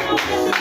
Jésus.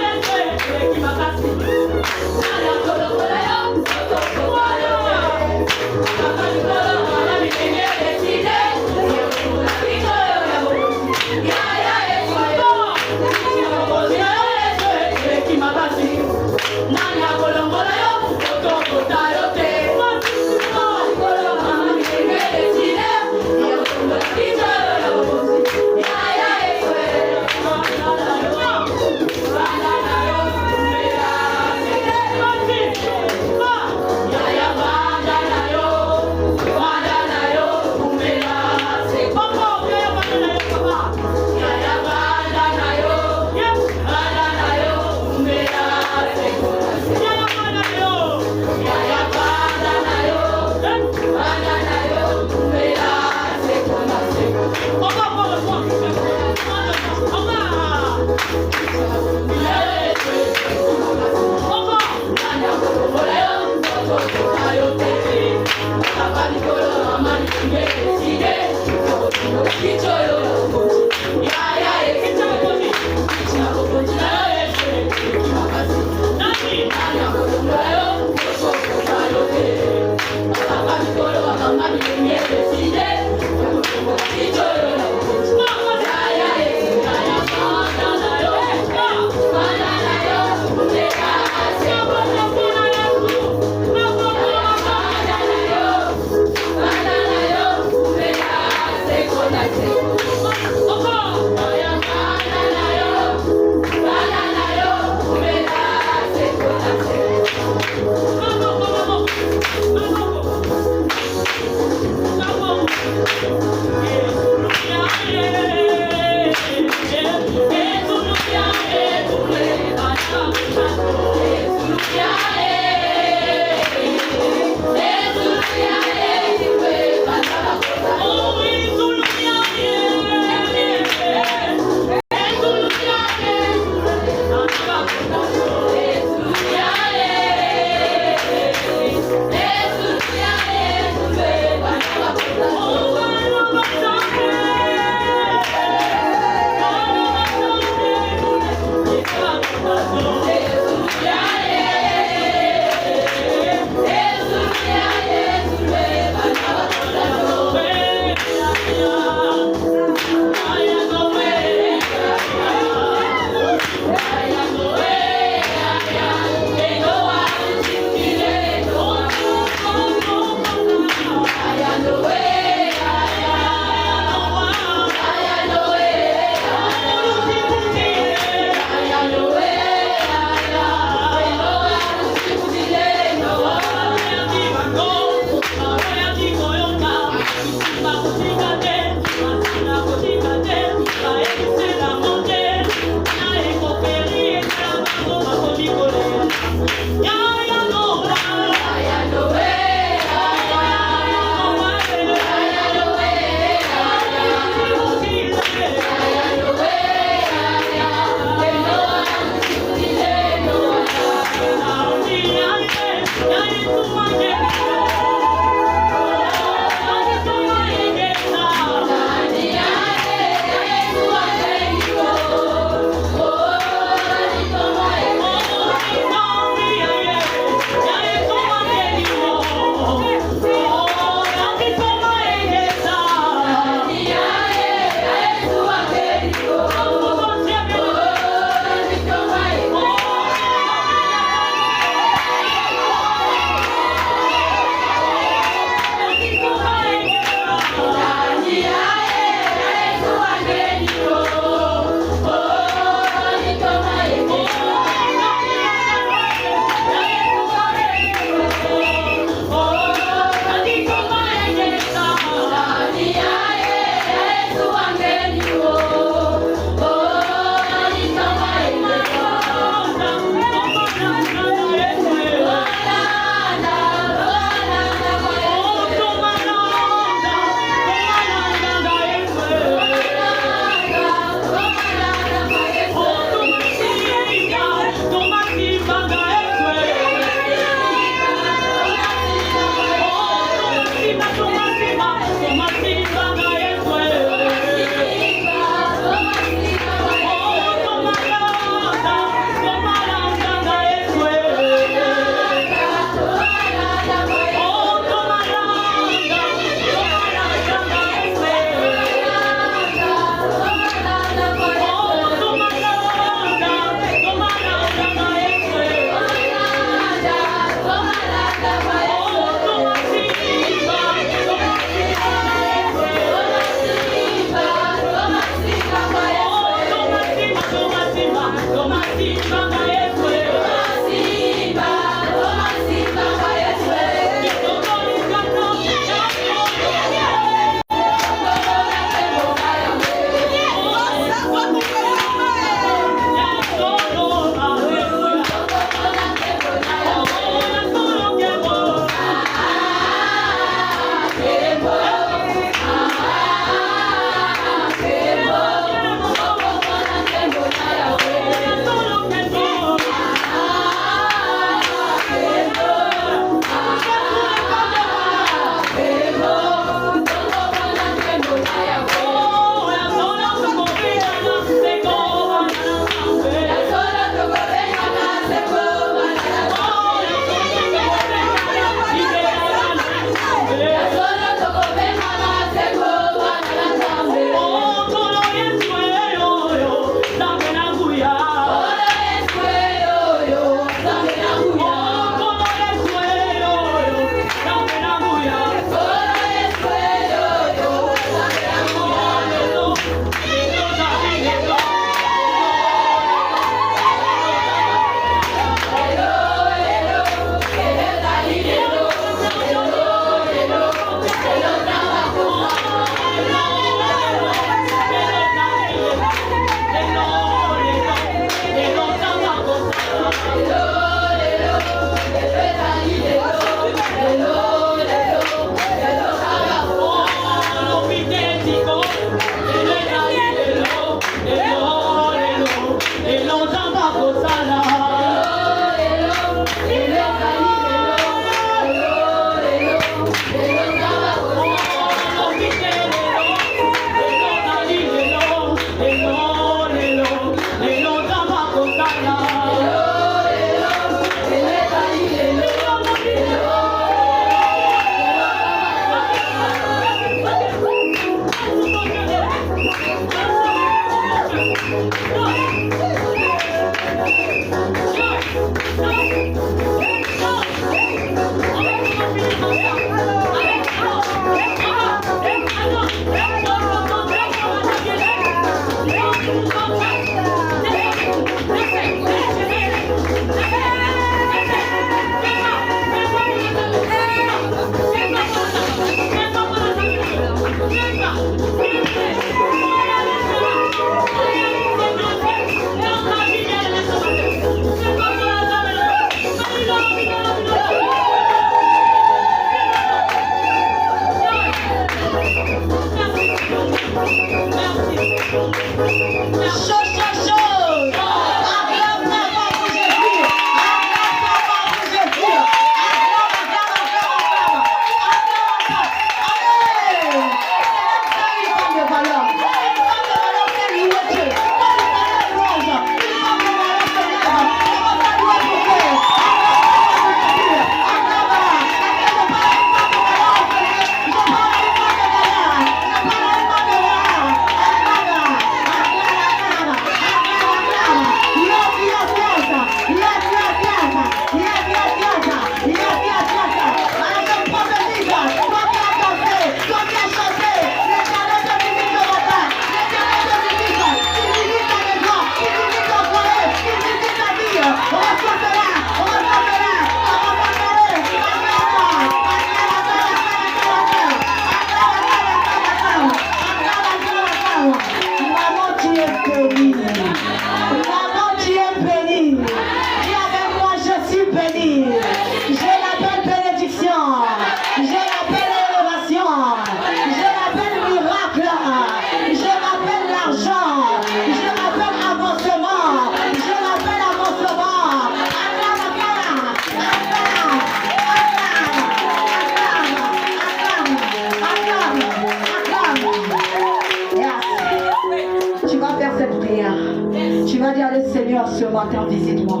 matin, visite-moi.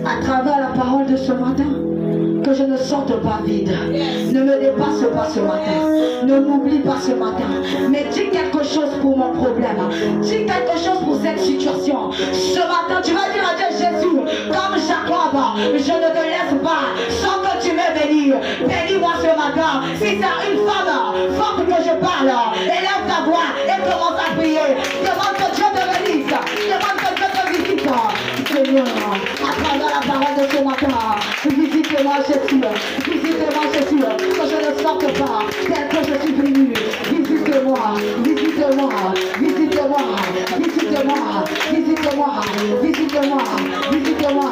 À travers la parole de ce matin, que je ne sorte pas vide. Ne me dépasse pas ce matin. Ne m'oublie pas ce matin. Mais dis quelque chose pour mon problème. Dis quelque chose pour cette situation. Ce matin, tu vas dire à Dieu, Jésus, comme Jacob, je ne te laisse pas sans que tu me bénis. Bénis-moi ce matin. Si c'est une femme forte que je parle, élève ta voix et commence à prier. Demande que Dieu te bénisse. Demande que Dieu te visite. Seigneur, à travers la parole de ce matin, visite-moi Jésus, visite-moi Jésus, que je ne sorte pas tel que je suis venu. Visite-moi, visite-moi, visite-moi, visite-moi, visite-moi, visite-moi, visite-moi.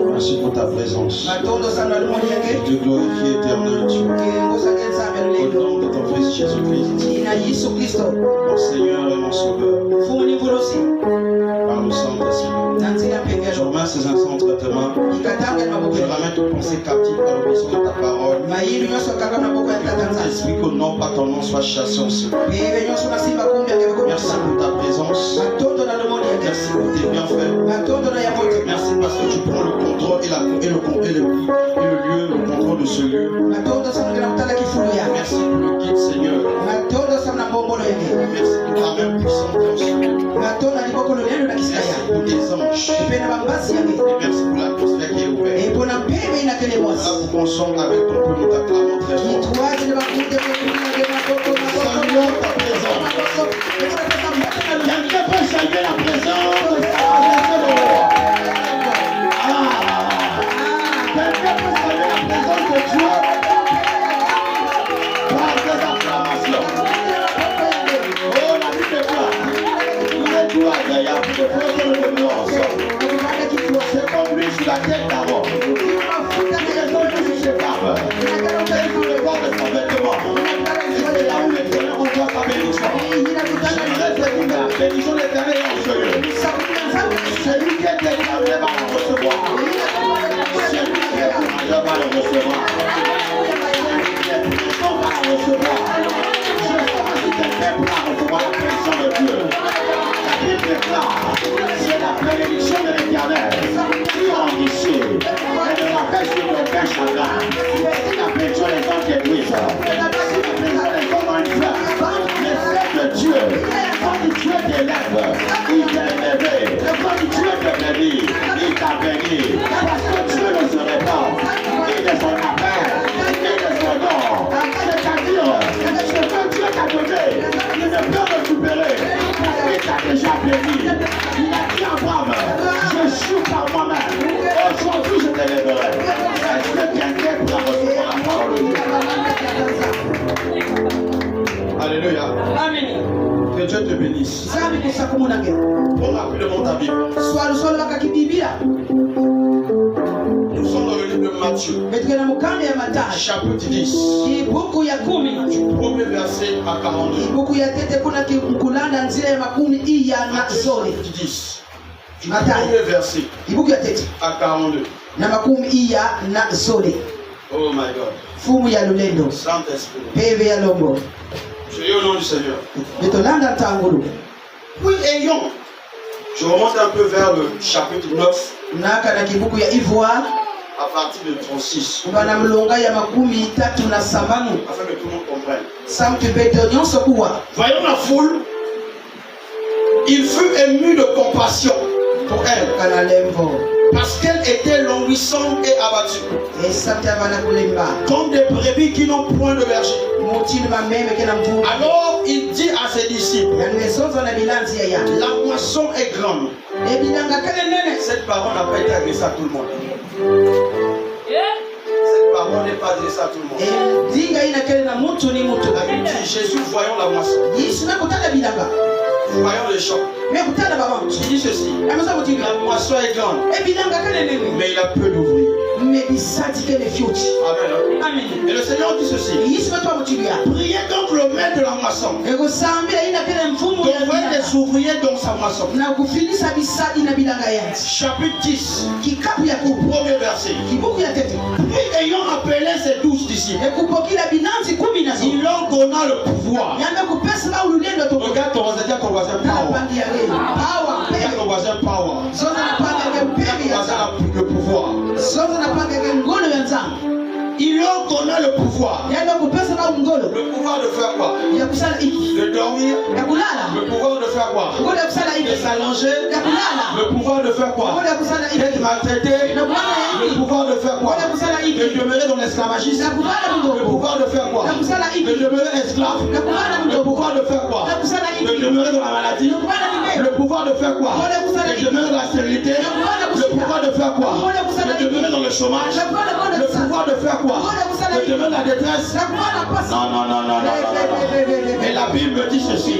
Merci pour ta présence. Je te glorifie éternel Dieu. Au nom de ton Fils Jésus-Christ. Mon Seigneur et mon Sauveur. Par le Saint-Esprit. Je remets ces instants de traitement. Je ramène toute pensée captive par l'obéissance de ta parole. Esprit que non, pas ton nom soit chassé en ce moment. Merci pour ta présence. Merci pour tes bienfaits. Merci parce que tu prends le contrôle et le lieu, le contrôle de ce lieu. Merci pour le guide, Seigneur. Merci pour ta main puissante dans ce lieu. Merci pour tes anges. Et merci pour l'atmosphère qui est ouverte. Là où on chante avec ton peuple, nous t'acclamons très fort. Saluons ta présence. Quelqu'un peut saluer la présence de quelqu'un peut saluer la présence de Dieu par des acclamations. Oh, la vie est pleine. Il est tout agréable de faire le bonheur ensemble. C'est comme lui sur la tête d'Aaron. Il est comme lui sur ses barbes. Il est sur le bord de son vêtement. Et c'est là où l'Éternel reçoit sa bénédiction. J'aimerais te dire que la bénédiction de l'Éternel est en ce lieu. Celui qui est déterminé va le recevoir. Celui qui est courageux va le recevoir. Celui qui est puissant va le recevoir. Je ne sais pas si quelqu'un est prêt à recevoir la bénédiction de Dieu. La Bible déclare, c'est la bénédiction de l'Éternel qui enrichit et ne rappelle sur aucun chagrin. Si la bénédiction des gens qui est prise, si la bénédiction des gens ont une fleur, l'effet de Dieu, quand Dieu t'élève, il t'a élevé. Quand Dieu te bénit, il t'a béni. Parce que Dieu ne se répand, il est son appel, il est son nom. C'est-à-dire, ce que Dieu t'a donné, il ne peut récupérer. Il t'a déjà béni. Il a dit à Abraham, je suis par moi-même. Aujourd'hui, je t'élèverai. Est-ce que quelqu'un peut recevoir la parole de Dieu? Alléluia. Amen. Que Dieu te bénisse. On a pris le monde à Bible. Nous sommes dans le livre de Matthieu. Chapitre 10. Du premier verset à 42. Chapitre 10. Du premier verset à 42. Oh my God. Saint-Esprit. Priez au nom du Seigneur. Oui, ayons. Je remonte un peu vers le chapitre 9. À partir de 36. Afin que tout le monde comprenne. Voyons la foule. Il fut ému de compassion pour elle. Parce qu'elle était languissante et abattue. Comme des brebis qui n'ont point de berger. Alors il dit à ses disciples, la moisson est grande. Cette parole n'a pas été adressée à tout le monde. Cette parole n'est pas adressée à tout le monde. La Bible dit, Jésus voyant la moisson. Voyons les champs. Tu dis ceci. La moisson est grande. Mais il a peu d'ouvriers. Amen. Et le Seigneur dit ceci. Priez donc le maître de la moisson. D'envoyer des ouvriers dans sa moisson. Chapitre 10. Premier verset. Puis ayant appelé ses 12 disciples, il leur donna le pouvoir. Regarde ton voisin, ton voisin power. Regarde ton voisin power. Le pouvoir. Il leur donna le pouvoir. Le pouvoir de faire quoi? De dormir. Le pouvoir de faire quoi? De s'allonger. Le pouvoir de faire quoi? D'être maltraité. Le pouvoir de faire quoi? De demeurer dans l'esclavagisme. Le pouvoir de faire quoi? De demeurer esclave. Le pouvoir de faire quoi? De demeurer dans la maladie. Le pouvoir de faire quoi? De demeurer dans la stérilité. Le pouvoir de faire quoi? De demeurer dans le chômage. Le pouvoir de faire quoi? De demeurer dans la détresse. Non. Et la Bible me dit ceci.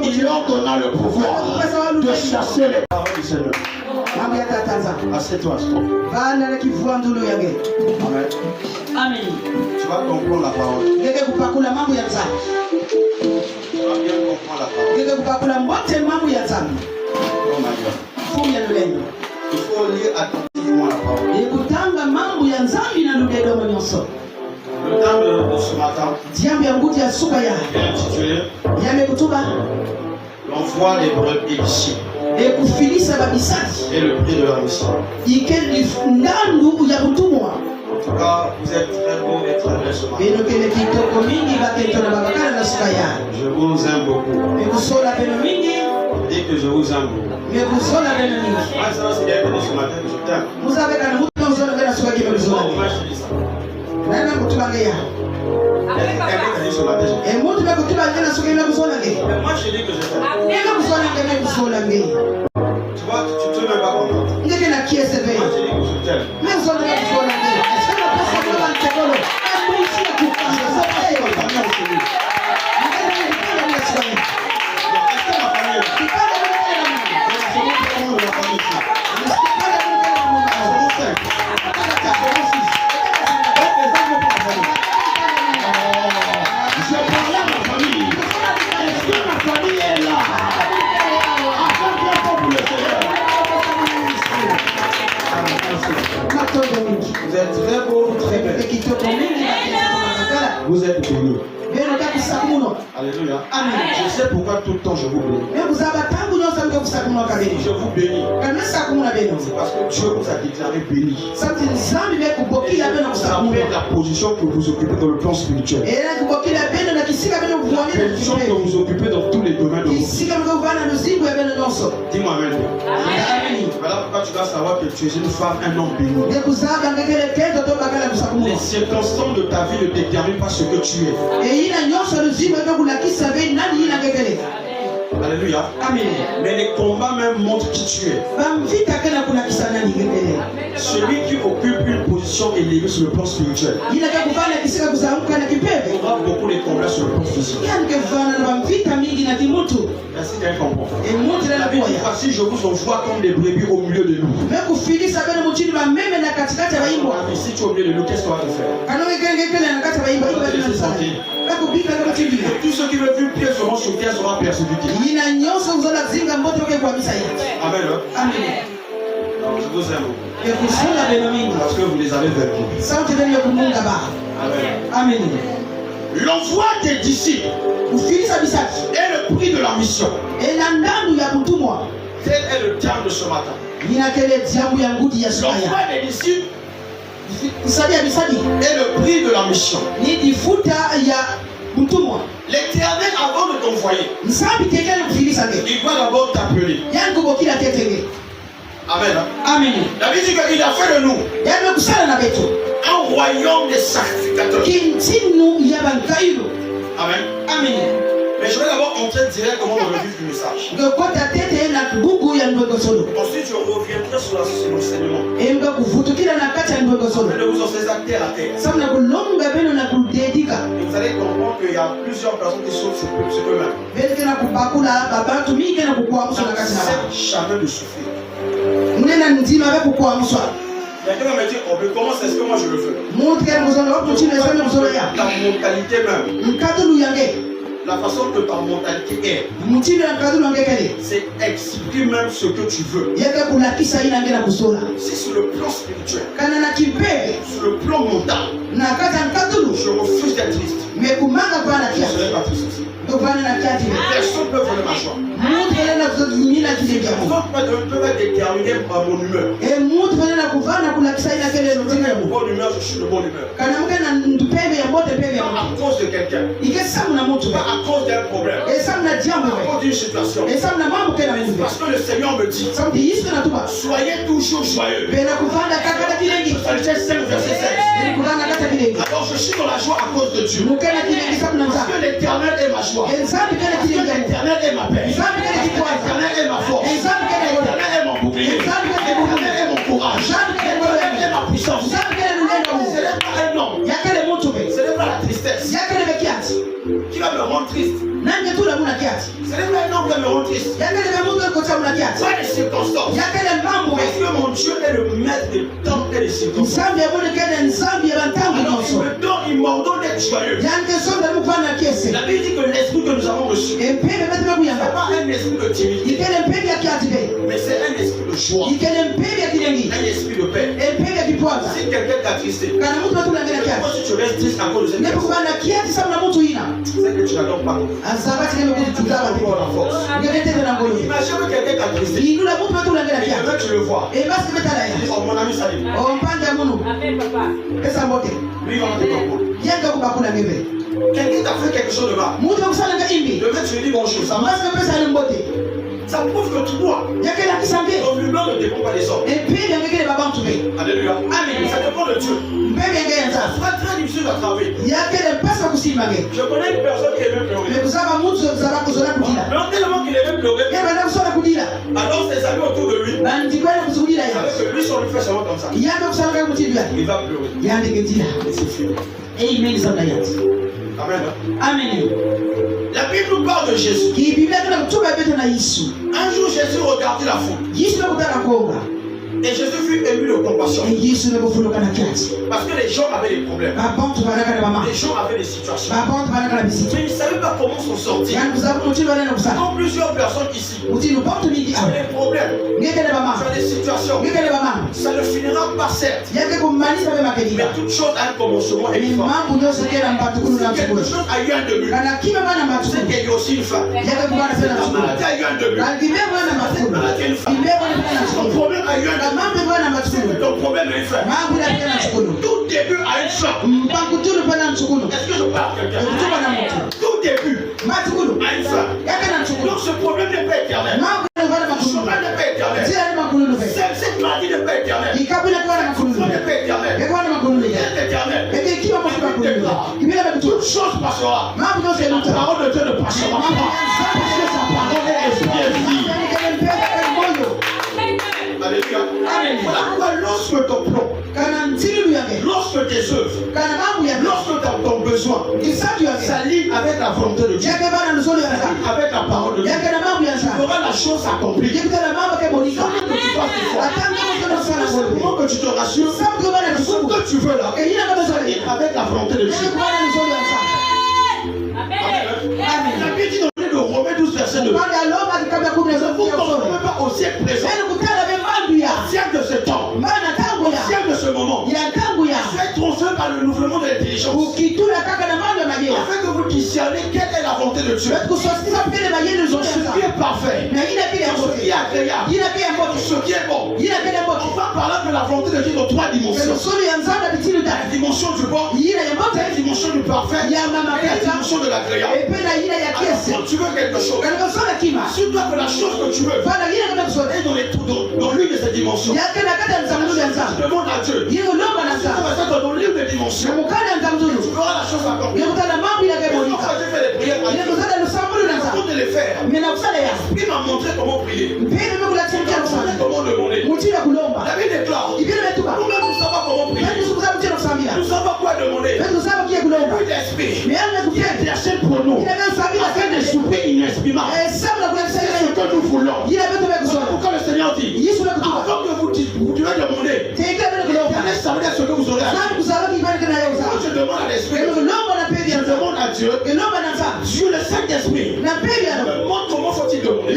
Il leur donna le pouvoir de chasser les paroles du Seigneur. Assieds-toi. Amen. Amen. Tu vas comprendre la parole. Tu vas bien comprendre la parole. Oh my God. Il faut lire attentivement la parole. Le temps de ce matin est intitulé L'envoi des brebis ici et le prix de la mission. En tout cas, vous êtes très beaux et très belles ce matin. Je vous aime beaucoup. Dites que je vous aime beaucoup. Moi, ça c'est bien que ce matin, je t'aime. Pourquoi je dis ça? Quelqu'un qui a dit ce matin, je t'aime. Mais moi, je dis que je t'aime. Tu vois, tu ne peux même pas comprendre. Moi, je dis que je t'aime. Vous êtes très beau, très belle. Vous êtes bénis. Alléluia. Amen. Je sais pourquoi tout le temps je vous bénis. Je vous bénis. C'est parce que Dieu vous a déclaré béni. Ça fait la position que vous occupez dans le plan spirituel. La position que vous occupez dans tous les domaines de votre vie. Dis-moi amen. Voilà pourquoi tu dois savoir que tu es une femme, un homme béni. Les circonstances de ta vie ne déterminent pas ce que tu es. Alléluia. Amen. Mais les combats même montrent qui tu es. Celui qui occupe une position élevée sur le plan spirituel aura beaucoup les combats sur le plan physique. Merci d'être comprendre. La Bible dit si je vous envoie comme des brebis au milieu de nous. Si tu es au milieu de nous, qu'est-ce qu'on va te faire? Tous ceux qui veulent vivre pied seront sur terre seront persécutés. Amen. Amen. Je vous aime beaucoup. Parce que vous les avez vaincus. Amen. L'envoi des disciples est le prix de la mission. Tel est le terme de ce matin. L'envoi des disciples est le prix de la mission. L'Éternel, avant de t'envoyer, il va d'abord t'appeler. Amen. Amen. La Bible dit qu'il a fait de nous un royaume de sacrificateurs. Amen. Amen. Mais je vais d'abord entrer directement dans le vif du message. Ensuite, je reviendrai sur l'enseignement. Mais ne vous en faites acter à la terre. Et vous allez comprendre qu'il y a plusieurs personnes qui souffrent sur eux-mêmes. N'accepte jamais de souffrir. Quelqu'un va me dire, oh, mais comment est-ce que moi je le veux? Ta mentalité même. La façon que ta mentalité est, c'est expliquer même ce que tu veux. Si sur le plan spirituel, sur le plan mental, je refuse d'être triste. Je ne serai pas triste aussi. Personne ne peut voler ma joie. Personne ne peut déterminer par mon humeur. Si je suis de bonne humeur, je suis de bonne humeur. Pas à cause de quelqu'un. Pas à cause d'un problème. À cause d'une situation. Parce que le Seigneur me dit, soyez toujours joyeux. Verset 5, verset 16. Alors je suis dans la joie à cause de Dieu. Parce que l'Éternel est ma joie. Parce que l'Éternel est ma paix. L'Éternel est ma force. L'Éternel est mon bouclier. L'Éternel est mon courage. L'Éternel est ma puissance. Ce n'est pas un homme. Ce n'est pas la tristesse qui va me rendre triste. Ce n'est pas un homme qui va me rendre triste. Pas les circonstances. Parce que mon Dieu est le maître des temps et des circonstances. Alors il m'ordonne d'être joyeux. La Bible dit que l'esprit que nous avons reçu n'est pas un esprit de timidité, mais c'est un esprit de joie, un esprit de paix. Si quelqu'un t'a tristé, pourquoi si tu restes triste à cause de cette personne, c'est que tu n'attends pas. Imagine que quelqu'un t'a tristé, et demain tu le vois. Oh, mon ami Salim. Lui, il va te comprendre. Quelqu'un t'a fait quelque chose de mal. Demain tu lui dis bonjour, ça va. Ça prouve que toi, ton humeur ne dépend pas des hommes. Alléluia. Amen. Ça dépend de Dieu. Ça sera très difficile à travailler. Je connais une personne qui aimait pleurer. Mais tellement qu'il aimait pleurer, alors ses amis autour de lui, avec lui, si on lui fait seulement comme ça, il va pleurer. Et c'est fini. Amen. Amen. La Bible nous parle de Jésus. Un jour, Jésus regardait la foule. Et Jésus fut ému de compassion. Parce que les gens avaient des problèmes. Les gens avaient des situations. Mais ils ne savaient pas comment s'en sortir. Comme plusieurs personnes ici, tu as des problèmes, tu as des situations. Ça ne finira pas certes. Mais toute chose a un commencement et une fin. Si quelque chose a eu un début, c'est qu'il y a aussi une fin. La maladie a eu un début. Cette maladie a une fin. Ton problème a eu un début. Ton problème a une fin. Tout début a une fin. Est-ce que je parle à quelqu'un? Tout début a une fin. Donc ce problème n'est pas éternel. Ce chemin n'est pas éternel. Cette maladie n'est pas éternelle. Ce n'est pas éternel. C'est éternel. Toute chose passera. La parole de Dieu ne passera pas. Parce que sa parole est bien vie. Alléluia. Voilà pourquoi lorsque ton plan, lorsque tes œuvres, lorsque ton besoin s'aligne avec la volonté de Dieu, avec la parole de Dieu, tu auras la chose accomplie. Comment que tu fasses l'effort, comment que tu te rassures, ce que tu veux là, avec la volonté de Dieu. Amen. La Bible dit dans le Romains 12 verset 2. Vous ne conformez pas au siècle présent. Au siècle de ce temps. Au siècle de ce moment. Soyez transformés par le renouvellement de l'intelligence. Afin que vous discerniez quelle est la volonté de Dieu. Ce qui est parfait. Ce qui est agréable. Ce qui est bon. On va parler de la volonté de Dieu dans trois dimensions. La dimension du bon. La dimension du parfait. La dimension de l'agréable. Quand tu veux quelque chose, assure-toi que la chose que tu veux est dans l'une de ces dimensions. Tu demandes à Dieu. Dans l'une des dimensions. Tu verras la chose accomplie. Quand j'ai fait des prières, avant de les faire, il m'a montré comment prier. Il m'a montré comment demander. La Bible déclare, nous-mêmes nous savons comment prier. Nous savons quoi demander? Plus d'esprit qui intercède pour nous afin de souper inexprimable ce que nous voulons. Voilà pourquoi le Seigneur dit avant que vous devez demander, l'Éternel savait ce que vous aurez à dire. Quand je demande à l'Esprit, je demande à Dieu, Dieu le Saint-Esprit me montre comment faut-il demander.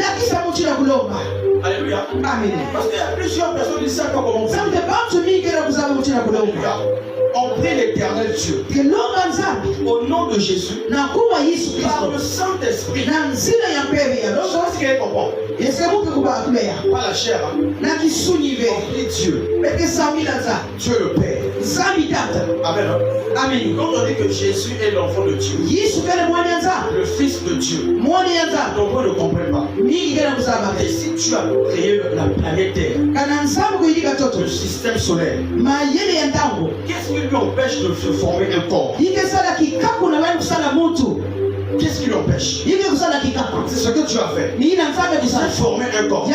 Alléluia. Amen. Parce qu'il y a plusieurs personnes qui ne savent pas comment faire. Alléluia. On prie l'Éternel Dieu au nom de Jésus par le Saint-Esprit. Chose qui est comprendre. Pas la chair. On prie Dieu. Dieu le Père. Amen. Amen. Quand on dit que Jésus est l'enfant de Dieu, le Fils de Dieu, nombreux ne comprennent pas. Et si tu as créé la planète Terre, le système solaire, qu'est-ce qui lui empêche de se former un corps? Qu'est-ce qui l'empêche? C'est ce que tu as fait. Il a formé un corps.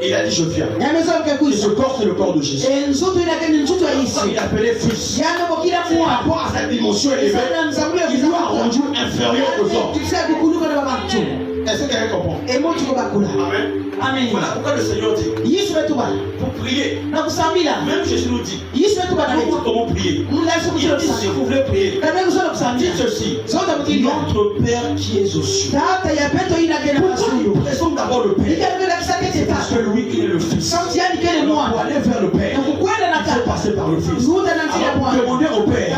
Il a dit je viens. Et ce corps c'est le corps de Jésus. Il a appelé fils. Par rapport à sa dimension élevée, il lui a rendu inférieur aux hommes. Est-ce que quelqu'un comprend? Amen. Amen. Voilà pourquoi le Seigneur dit pour prier. Même Jésus nous dit comment prier. Il dit si vous voulez prier, dites ceci: notre Père qui est aux cieux. Pourquoi nous pressons d'abord le Père? C'est parce que lui il est le Fils. Pour aller vers le Père, il faut passer par le Fils. Alors demander au Père, il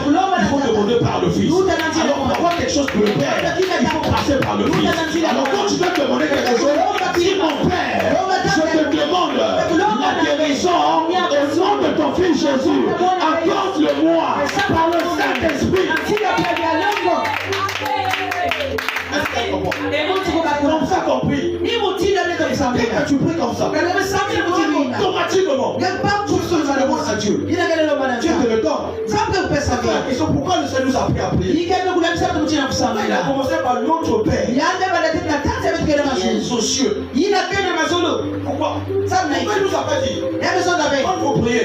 faut demander par le Fils. Alors pour avoir quelque chose pour le Père, il faut passer par le Fils. Alors quand tu veux demander quelque chose, dis mon Père, je te demande la guérison au nom de ton Fils Jésus. Accorde-le-moi par le Saint-Esprit. Comme ça compris. Dès que tu pries comme ça, automatiquement, demande à Dieu. Dieu te le donne. La question pourquoi le Seigneur nous a appris à prier. Il a commencé par notre Père qui est aux cieux. Pourquoi? Pourquoi il nous a pas dit quand il faut prier,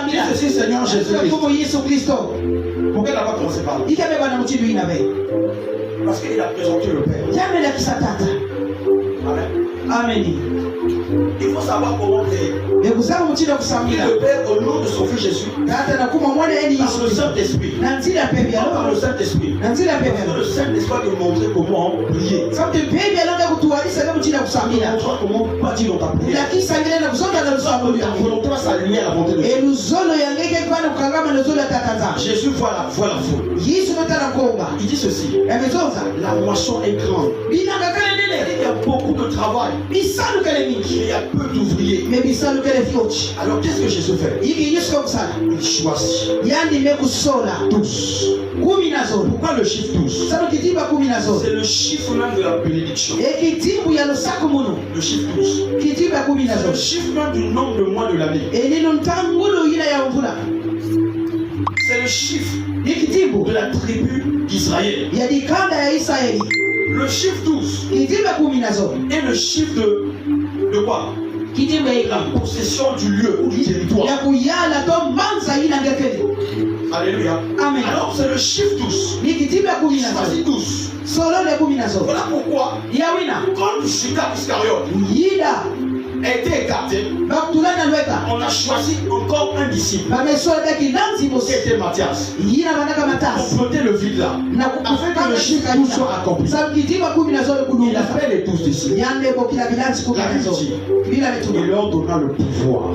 dis ceci Seigneur Jésus-Christ. Pourquoi il n'a pas commencé par là? Parce qu'il a présenté le Père. Amen. Amen. Il faut savoir comment prier. Il le Père au nom de son Fils Jésus. Par le Saint-Esprit. Par le Saint-Esprit. Parce que le Saint-Esprit va te montrer comment prier. Il montrera comment pas dire dans ta prière. La volonté va s'aligner à la volonté de Dieu. Jésus voit la foule. Il dit ceci: la moisson est grande. Il y a beaucoup de travail. Mais il y a peu d'ouvriers. Alors qu'est-ce que Jésus fait? Il choisit tous. Pourquoi le chiffre 12? C'est le chiffre même de la bénédiction. Le chiffre 12. C'est le chiffre même du nombre de mois de l'année. C'est le chiffre de la tribu d'Israël. Le chiffre 12 est le chiffre de quoi? La possession du lieu ou du territoire. Alléluia. Amen. Alors c'est le chiffre 12. Il choisit 12. Voilà pourquoi quand Judas Iscariote a été écarté, on a choisi encore un disciple qui était Matthias. Pour compléter le vide là, afin que le chiffre 12 soit accompli. Il a fait les 12 disciples. Il leur donna le pouvoir.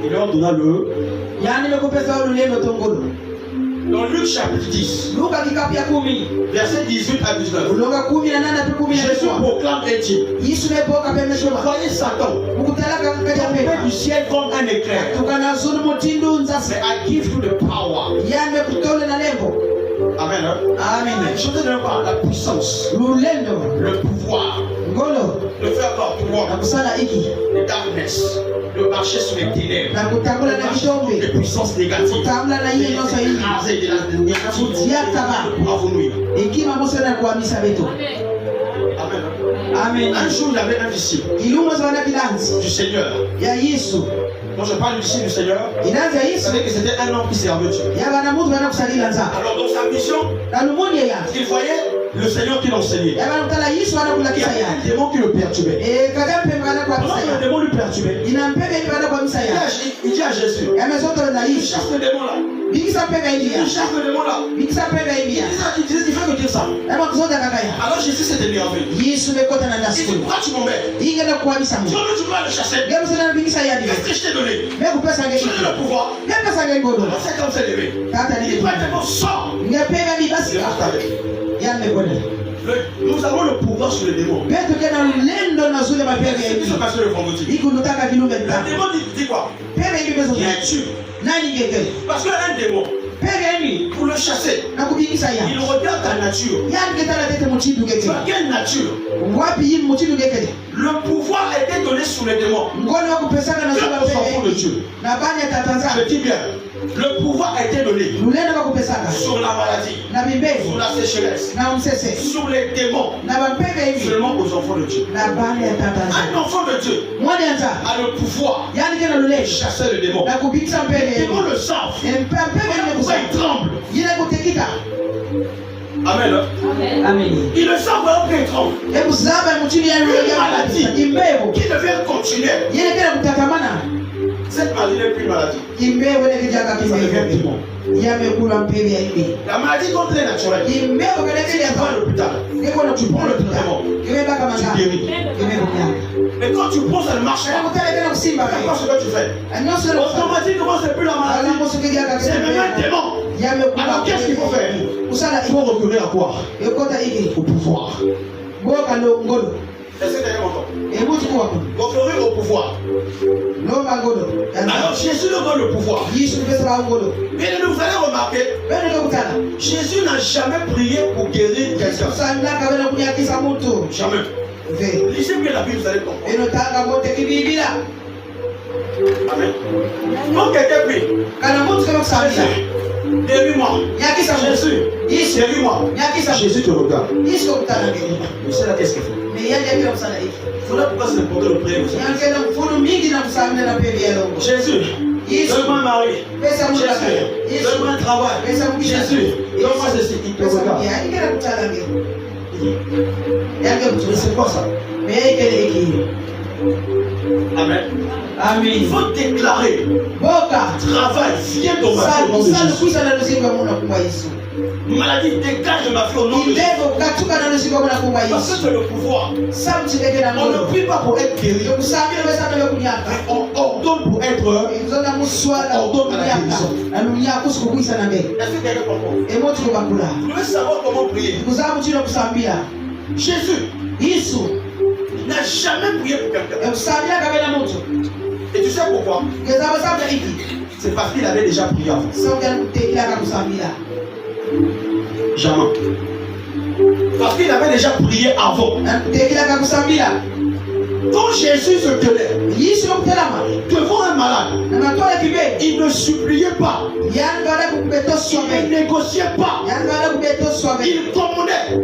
Il leur donna dans Luc chapitre 10, verset 18 à 19, Jésus proclame et dit: je voyais Satan tomber du ciel comme un éclair. Mais I give you the power. Amen. Amen. Je te donne pas la puissance, le pouvoir de faire quoi? Le darkness, de marcher sur les ténèbres, de marcher sur les puissances négatives, d'écraser de la négativité, de pouvoir vous nuire. Amen. Un jour, il y avait un disciple du Seigneur. Quand je parle ici du Seigneur, vous savez que c'était un homme qui servait Dieu. Alors dans sa mission, il voyait le Seigneur qui l'enseignait. Il y avait un démon qui le perturbait. Pendant que le démon lui perturbait, il dit à Jésus, il cherche le démon là. Il cherche le démon là. Il fait que dire ça. Alors Jésus s'est énervé. Il dit, pourquoi tu m'emmènes? Tu veux le chasser? Qu'est-ce que je t'ai donné? Je t'ai le pouvoir. C'est comme ça levé. Il dit, toi le démon, sors. Nous avons le pouvoir sur le démon. C'est ce que passe le vendredi. Le démon dit quoi? Qui es-tu? Parce qu'un démon, pour le chasser, il regarde ta nature. Tu as quelle nature? Le pouvoir a été donné sur les démons. De Dieu. Je dis bien, le pouvoir a été donné sur la maladie, sur la sécheresse, sur les démons, seulement aux enfants de Dieu. Un enfant de Dieu a le pouvoir de chasser le démon. Les démons le savent. Pourquoi ils tremblent? Amen. Amen. Ils le savent alors qu'ils tremblent. Une maladie qui devait continuer. Cette maladie n'est plus une maladie. Ça devient démon. La maladie contre les naturels. Tu prends l'hôpital. Tu prends le traitement. Tu guéris. Mais quand tu prends, ça ne marche pas. C'est quoi ce que tu fais? Automatiquement, c'est plus la maladie. C'est même un démon. Alors qu'est-ce qu'il faut faire? Il faut recourir à quoi? Au pouvoir. Est-ce que tu as entendu? Recourir au pouvoir. Alors Jésus nous donne le pouvoir. Mais vous allez remarquer, Jésus n'a jamais prié pour guérir quelqu'un. Jamais. Lisez bien la Bible, vous allez comprendre. Amen. Quand quelqu'un prie, guéris-moi. Jésus, guéris-moi. Jésus te regarde. Mais c'est là qu'est-ce qu'il faut? Voilà pourquoi c'est important de prier. Jésus, donne-moi un mari. Jésus, donne-moi un travail. Jésus, donne-moi ceci. Il te regarde. Mais c'est quoi ça? Amen. Amen. Il faut déclarer. Travail, viens dans ma vie au nom de Jésus. Maladie, dégage de ma vie au nom de Jésus. Parce que tu as le pouvoir. On ne prie pas pour être guéri. On ordonne pour être. On ordonne à la guérison. Est-ce que quelqu'un comprend? Vous devez savoir comment prier. Jésus n'a jamais prié pour quelqu'un. Et tu sais pourquoi? C'est parce qu'il avait déjà prié avant. Jamais. Parce qu'il avait déjà prié avant. Quand Jésus se tenait devant un malade, il ne suppliait pas. Il ne négociait pas. Il commandait. Et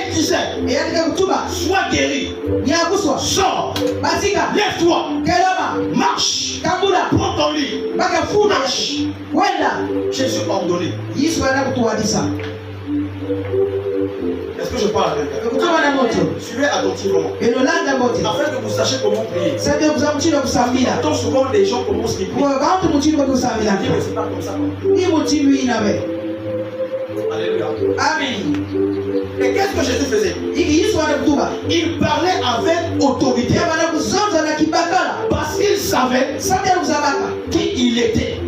il disait, sois guéri. Sors. Lève-toi. Marche. Prends ton lit. Marche. Jésus a ordonné. Est-ce que je parle à quelqu'un? Suivez attentivement. Afin que vous sachiez comment prier. Tant souvent les gens commencent à prier. Mais c'est pas comme ça. Alléluia. Amen. Et qu'est-ce que Jésus faisait? Il parlait avec autorité. Parce qu'il savait qui il était.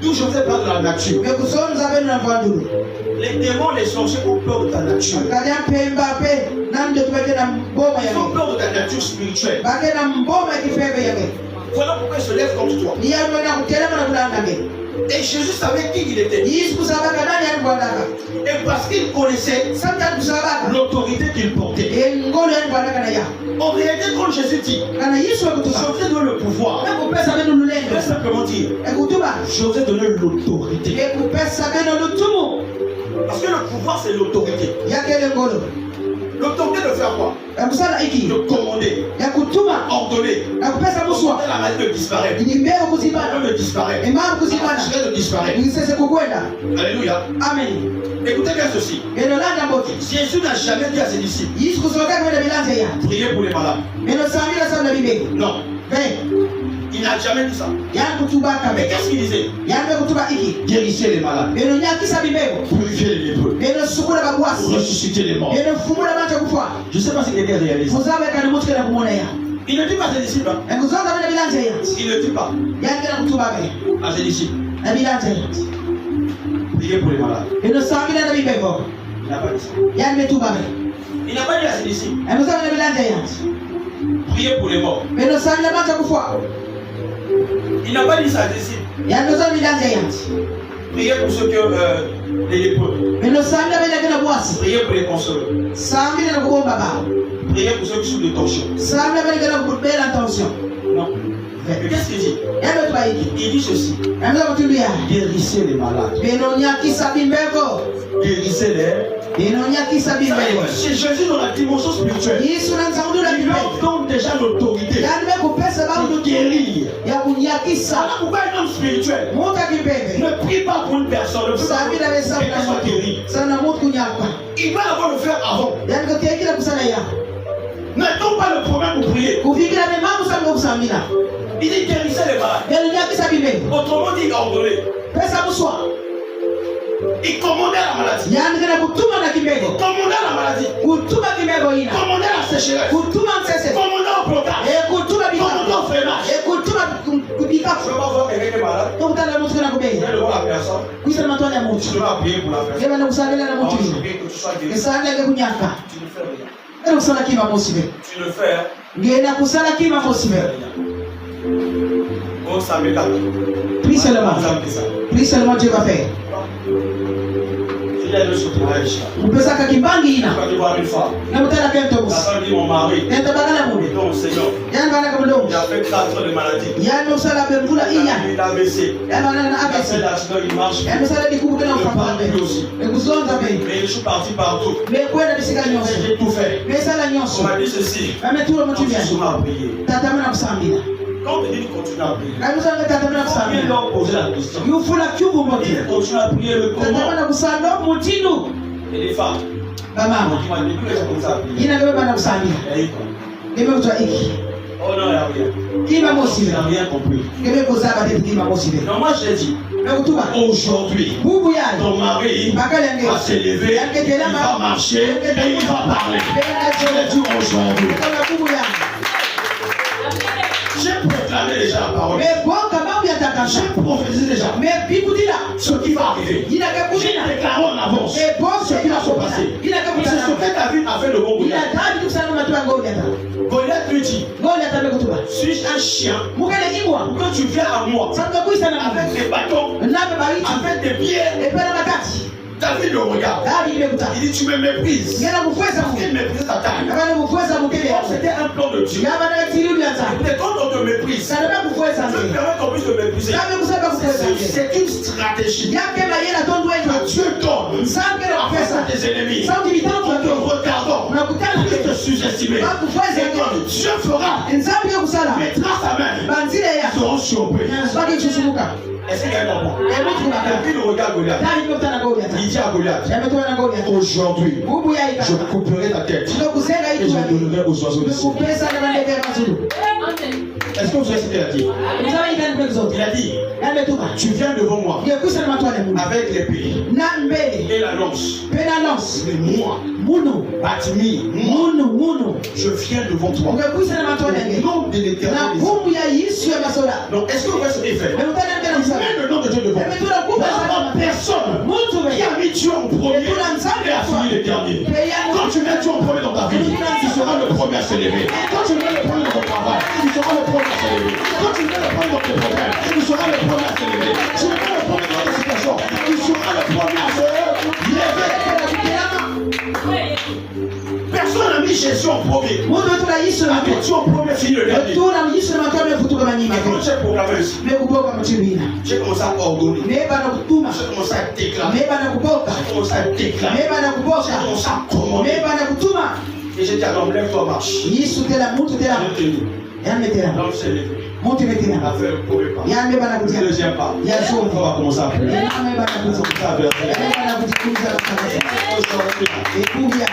D'où je vous ai parlé de la nature. Les démons, les sorciers ont peur de ta nature. Ils ont peur de ta nature spirituelle. Voilà pourquoi ils se lèvent contre toi. Et Jésus savait qui il était. Et parce qu'il connaissait l'autorité qu'il portait. En réalité, quand Jésus dit, je vous ai donné le pouvoir, il peut simplement dire, je vous ai donné l'autorité. Parce que le pouvoir, c'est l'autorité. L'autorité de faire quoi? De commander, ordonner. Ordonner la maladie de disparaître. Le de disparaître. La de disparaître. Alléluia. Amen. Écoutez bien ceci. Jésus n'a jamais dit à ses disciples, priez pour les malades. Non. Il n'a jamais dit ça. Mais qu'est-ce qu'il disait? Guérissez les malades. Purifiez les lépreux. Ressuscitez les morts. Je ne sais pas si quelqu'un réalise. Il ne dit pas à ses disciples. Il ne dit pas à ses disciples. Priez pour les malades. Il n'a pas dit ça. Il n'a pas dit à ses disciples. Priez pour les morts. Il n'a pas dit ça à ses disciples. Priez pour ceux qui ont les lépreux. Priez pour les consoleurs. Priez pour ceux qui sont de tension. Non. Mais qu'est-ce qu'il dit? Il dit ceci. Guérissez les malades. Guérissez les. Chez Jésus dans la dimension spirituelle, il leur donne déjà l'autorité de guérir. Alors pourquoi un homme spirituel ne prie pas pour une personne, ne prie pas pour qu'elle soit guérie? Il va d'abord le faire avant. N'attends pas le problème pour prier. Il dit guérissez les malades. Autrement dit, ordonnez. Il commandait la maladie. Il commandait la maladie. Commandait la sécheresse. Commandait au blocage. Commandait au freinage. Je ne vais pas voir quelqu'un qui est malade. Je vais le voir la personne. Je vais appuyer pour la personne. Je veux que tu sois guéri. Tu ne fais rien. Tu le fais. Oh, ça me calme. Prie seulement Dieu va faire. Il est le souterrain. Mpesa kakibangina. Quand tu vois une femme, Na mutala kento bus. la femme dit mon mari. Enta bagala Et mune. donc Seigneur, Yan bana kabulong. il a fait 4 ans de maladie. Yan no sala be mvula inya. Il a baissé. Yan bana na Il a fait abesi. l'accident, il marche. Yan no sala dikubu kana Il ne ufapa parle be. plus aussi. Ekuzonza be. Mais je suis parti partout. Me kwenda bisika nyonso. J'ai tout fait. Me sala On nyonso. m'a dit ceci. Ametula Quand mutu tu bya. seras prié. Tata mwana kusambira. Quand tu dis continue à prier, Ayi musanga tata mwana combien kusambira. leur poser la question? Yufula kyubu moti. Il continue à prier le Tata comment? mwana kusamba mutinu. Et les femmes, Bamama. qui m'ont dit que c'est comme ça à prier. Ina bebe bana kusambira. Et ils quoi? Gebe kutwa iki. Oh non, il n'y a rien. Kima Il mosibe. n'a rien compris. Gebe kozaba te kima mosibe. Non, moi je l'ai dit. Me kutuba. Aujourd'hui, Bubu yayi. ton mari Bakalenge. va s'élever, il va marcher et il va parler. Je l'ai dit aujourd'hui. Kama bubu yayi. J'ai proclamé déjà la parole. Me boka babu ya takasha. J'ai prophétisé déjà Me bikudila. ce qui va arriver. Ina ke J'ai kudina. déclaré en avance Me boka ce qui va se passer. Ina ke C'est ce kudina. que David a fait le bon Ina Goliath. tabi kusana matwa Goliath. Goliath lui dit, Goliath me kutuba. suis-je un chien Mukele igwa. quand tu viens à moi Sabka kuisa na avec mabe. des bâtons, Nabe bariti. avec des pierres? E pera makati. David le regarde. David me kuta. Il dit, tu me méprises. Ngena kufweza Parce mu. qu'il méprise ta taille. Abana kufweza mukele Or, yako. c'était un plan de Dieu. Yaba na tiru byanza. Mais quand on te méprise, Sana ba kufweza Dieu nze. permet qu'on puisse te mépriser. Nabe kusaba kufweza nze. C'est une stratégie Yake mayela tondo que wetu. Dieu donne Sanke na face à kufweza. tes ennemis. Sauti bitangu En te yako. regardant, Unakutana de te ke. sous-estimer. Ba kufweza Et quand yake. Dieu fera, Nzambi yo kusala. mettra sa main, Banzile ya. ils seront surpris. Baki chusumuka. Est-ce qu'il y a un moment? Ebi tukaka. David regarde Goliath. David me kutana Goliath. Il dit à Goliath, Yametwa na Goliath. aujourd'hui, Bubu yayi je kaka. couperai ta tête Tunokuzenga et je itu. la donnerai aux oiseaux du ciel. Kupesa na ndege ya mazulu. Est-ce que vous savez ce qu'il a dit? Nzambi ikani kwa zote. Il a dit, Yametuma. tu viens devant moi Ngekusa na matwa na Mungu. avec l'épée Na mbele. et la lance. Pena lance. Mais moi, Munu. Batmi, moi, Munu. je viens devant toi. Ngekusa na matwa na Au ngeke. nom de Na l'Éternel. bubu ya Yesu ya masoda. Donc, est-ce que vous voyez ce qu'il fait? Mutana ngena Il kusala. met le nom de Dieu devant. Yametuna Il kupa n'y a sana. personne Muntu qui a mis Dieu en premier et a fini le dernier. Quand tu mets Dieu en premier dans ta vie, tu seras le premier à s'élever. Quand tu mets le premier dans ton travail, tu seras le premier à s'élever. Quand tu mets le premier dans tes problèmes, tu seras le premier à s'élever. Tu mets le premier dans tes situations, tu seras le premier à se lever. Personne n'a mis mis Jésus en premier. Mundu wetula Yesu na Avec Dieu en premier, fini le dernier. tuna Yesu na matwa mefutuka manyima. Quand j'ai programmé ici, Mekuboka mchibina. j'ai commencé à ordonner. Meba na kutuma. J'ai commencé à déclarer. Meba na kuboka. J'ai commencé à déclarer. Meba na J'ai kuboka. commencé à commander. Meba na kutuma. Et j'ai dit à l'homme, lève-toi, marche. Yesu tela mutu tela. Je te dis. Yametela. L'homme s'est levé. Mutu Il metela. a fait le premier pas. Yameba na Le kutia. deuxième pas. Ya zone. On va commencer à prier. Yameba na On va kutia. commencer à prier. Yameba na kutikuza kabisa. Ekubya.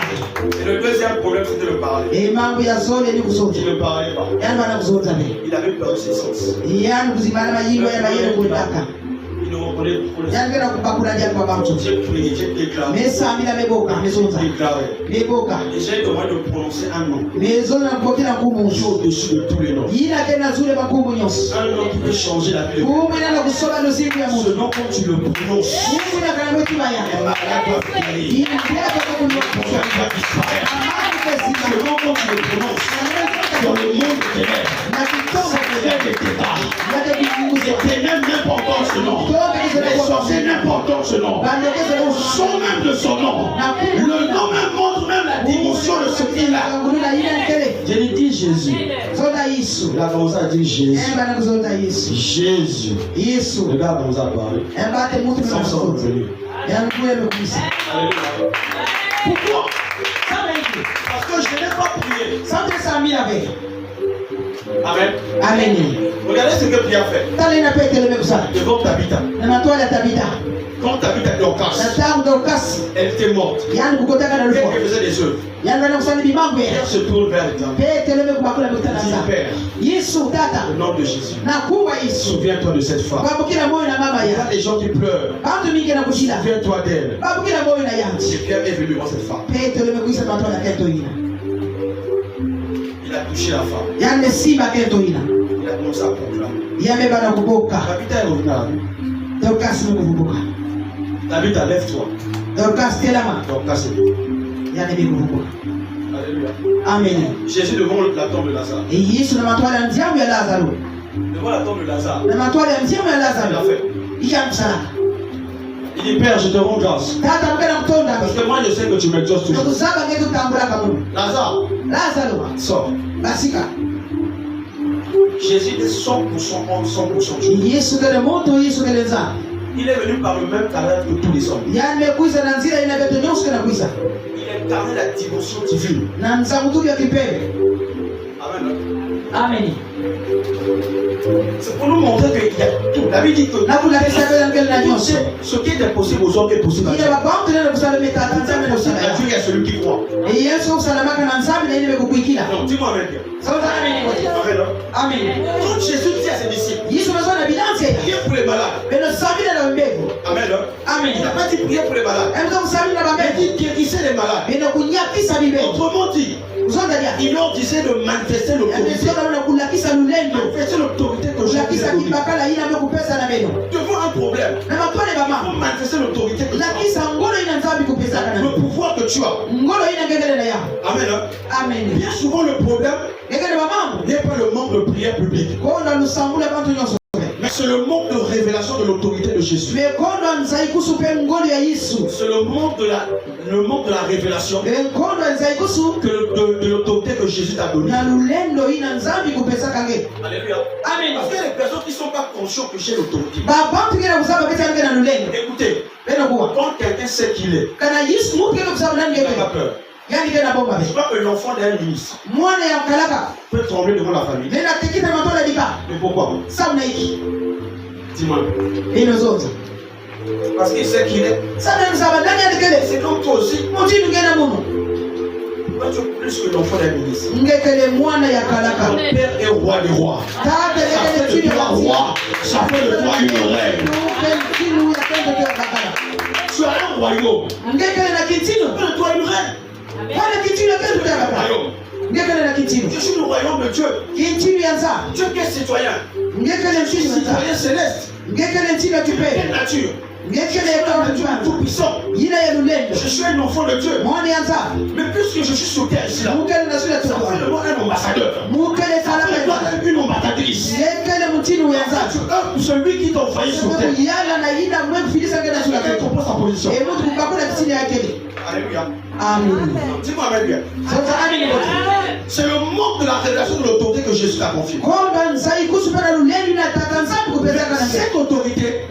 Et le deuxième problème, c'était le parler. Mambo ya zone ni kuzoza. Il ne parlait pas. Yani bana kuzoza be. Il avait perdu ses sens. Yani kuzimana mayimbo ya mayele kwendaka. Il ne reconnaît plus. Yani kana kubakula dia kwa bantu. J'ai prié, j'ai déclaré. Mesa amila meboka mezonza. J'ai déclaré. Meboka. Et j'ai demandé de prononcer un nom. Mezona kupokea ngumu njo. Au-dessus de tous les noms. Yina tena zule makumu nyonso. Un nom qui peut changer la vie de Mungu ina kusoba nosiku ya ce Mungu. nom, quand tu le prononces, Mungu ina kana mwetu les baya. malades doivent guérir. Yina bila kwa Ton problème va disparaître. Ce nom, quand tu le prononces, dans le monde des ténèbres, ça crée des débats. Les ténèbres n'importe ce nom. Les sorciers n'importe ce nom. Au son même de son nom. Le nom même montre même la dimension de ce qu'il a. Je lui dis Jésus. Il a commencé à dire Jésus. Jésus. Le gars a commencé à parler. Sans son revenu. Pourquoi? Parce que je n'ai pas prié. Amen. Amen. Regardez ce que Pierre fait. Devant Tabitha. Quand Tabitha était en casse, elle était morte. Yani kukotaka na Pierre lufo. qui faisait des œuvres. Yani wana kusali bimambo ya. Pierre se tourne vers l'exemple. Peteleme kubakula mutana Il dit sa. Père, Yesu tata. au nom de Jésus, Na kuwa Yesu. souviens-toi de cette femme. Babukira moyo na mama Il y a ya. des gens qui pleurent. Bantu mingi na kushida. Souviens-toi d'elle. Babukira moyo na Et yanti. Pierre est venu voir cette femme. Peteleme kuisa matwa na kento ina. Il a touché la femme. Yani simba kento ina. Il a commencé à proclamer. Yame bana kuboka. Tabitha est revenue à la vie. Dorcas ni kuvubuka. Tabitha, lève-toi. Dorcas telama. Dorcas est debout. Yani ni kuvubuka. Alléluia. Amen. Jésus devant la tombe de Lazare. E Yesu na matwa ya ndiamu ya Lazaro. Devant la tombe de Lazare. Na matwa ya ndiamu ya Il a Lazaro. fait. Ikamsala. Il dit Père, je te rends grâce. Tata mkana mtonda. Parce que moi je sais que tu m'exauces toujours. Tukuzaba ngetu tambula kamu. Lazare, Lazaro. sors. Basika. Jésus est 100% homme, 100% Dieu. Yesu kele moto Yesu kele nza. Il est venu par le même talent que tous les hommes. Yani mekuiza na nzira ina beto nyonso kana kuiza. Il incarnait la dimension divine. Na nzamutu ya kipepe. Amen. Amen. C'est pour nous montrer qu'il y a tout. La Bible dit que Na kula kesa bela ngel na nyonso. ce qui est impossible aux hommes est possible à Dieu. Ina baba mtu nene kusala meta C'est tanzame na impossible kusala. à Dieu et à celui qui croit. E Yesu kusala maka na nzame na ine bekukuikila. Non, dis-moi Amen. Sauta amen wote. Amen. Amen. Quand Jésus dit à ses disciples, Yesu mazona bilanse. priez pour les malades. Beno sabina na mbegu. Amen. Amen. Il n'a pas dit prier pour les malades. Emzo kusabina na Il mbegu. dit guérissez les malades. Beno kunyakisa bibe. Autrement dit, Uzonda dia. il leur disait de manifester l'autorité. Emzo na kulakisa lulendo. Manifester l'autorité que Jésus a Kulakisa donnée. kibakala ina mbekupesa na beno. Devant un problème, Na matwale il bama. faut manifester l'autorité que tu as. Lakisa ngolo ina nzambi kupesa kana. Le pouvoir que tu as. Ngolo ina ngegele na ya. Amen. Amen. Bien souvent, le problème Ngegele bamambo. n'est pas le manque de prière publique, Kondo lusambule bantu nyonso. mais c'est le manque de révélation de l'autorité de Jésus. Me kondo nzai kusupe ngolo ya Yesu. C'est le manque de la révélation Me kondo nzai kusu de l'autorité que Jésus t'a donnée. na lulendo ina nzambi kupesa kange. Alléluia. Amen. Parce qu'il y a des personnes qui ne sont pas conscientes que j'ai l'autorité. Babantu kile kusaba beta ngena na lulendo. Écoutez, Beno kuwa. quand quelqu'un sait qui il est, Kana Yesu mu kile kusaba nani il n'a ngeke. pas peur. Yani kena bomba Je be. crois que l'enfant d'un ministre Mwana ya kalaka. peut trembler devant la famille. Nena tekita matwala dika. Mais pourquoi? Samna iki. Dis-moi. Ino zote. Parce qu'il sait qui il est. Samna msaba nani alikele. C'est comme toi aussi. Mutinu ngena muno. Toi, tu es plus que l'enfant d'un ministre. Ngekele mwana ya Ton kalaka. père est roi des rois. Tata Ça ngekele fait de chini toi ya roi. Ça fait de toi une reine. Kinu ya kendo ya kakala. Tu as un royaume. Ngekele na kitino. Ça fait de toi une reine. Wala kitino ya kendo ya Un kakala. royaume. Ngekele na kitino. Je suis le royaume de Dieu. Kitino ya nza. Dieu qui est citoyen. Ngekele Je suis mchini ya nza. citoyen céleste. Ngekele mchini ya Quelle kipe. nature? tout puissant. Je suis un enfant de Dieu. Mais puisque je suis sur terre ici, là, un ambassadeur. Une ambassadrice. Celui qui t'a envoyé sur terre. Quelle comprend sa position? Alléluia. Amen. Dis-moi Alléluia. C'est le manque de la révélation de l'autorité que Jésus t'a confiée. Cette autorité,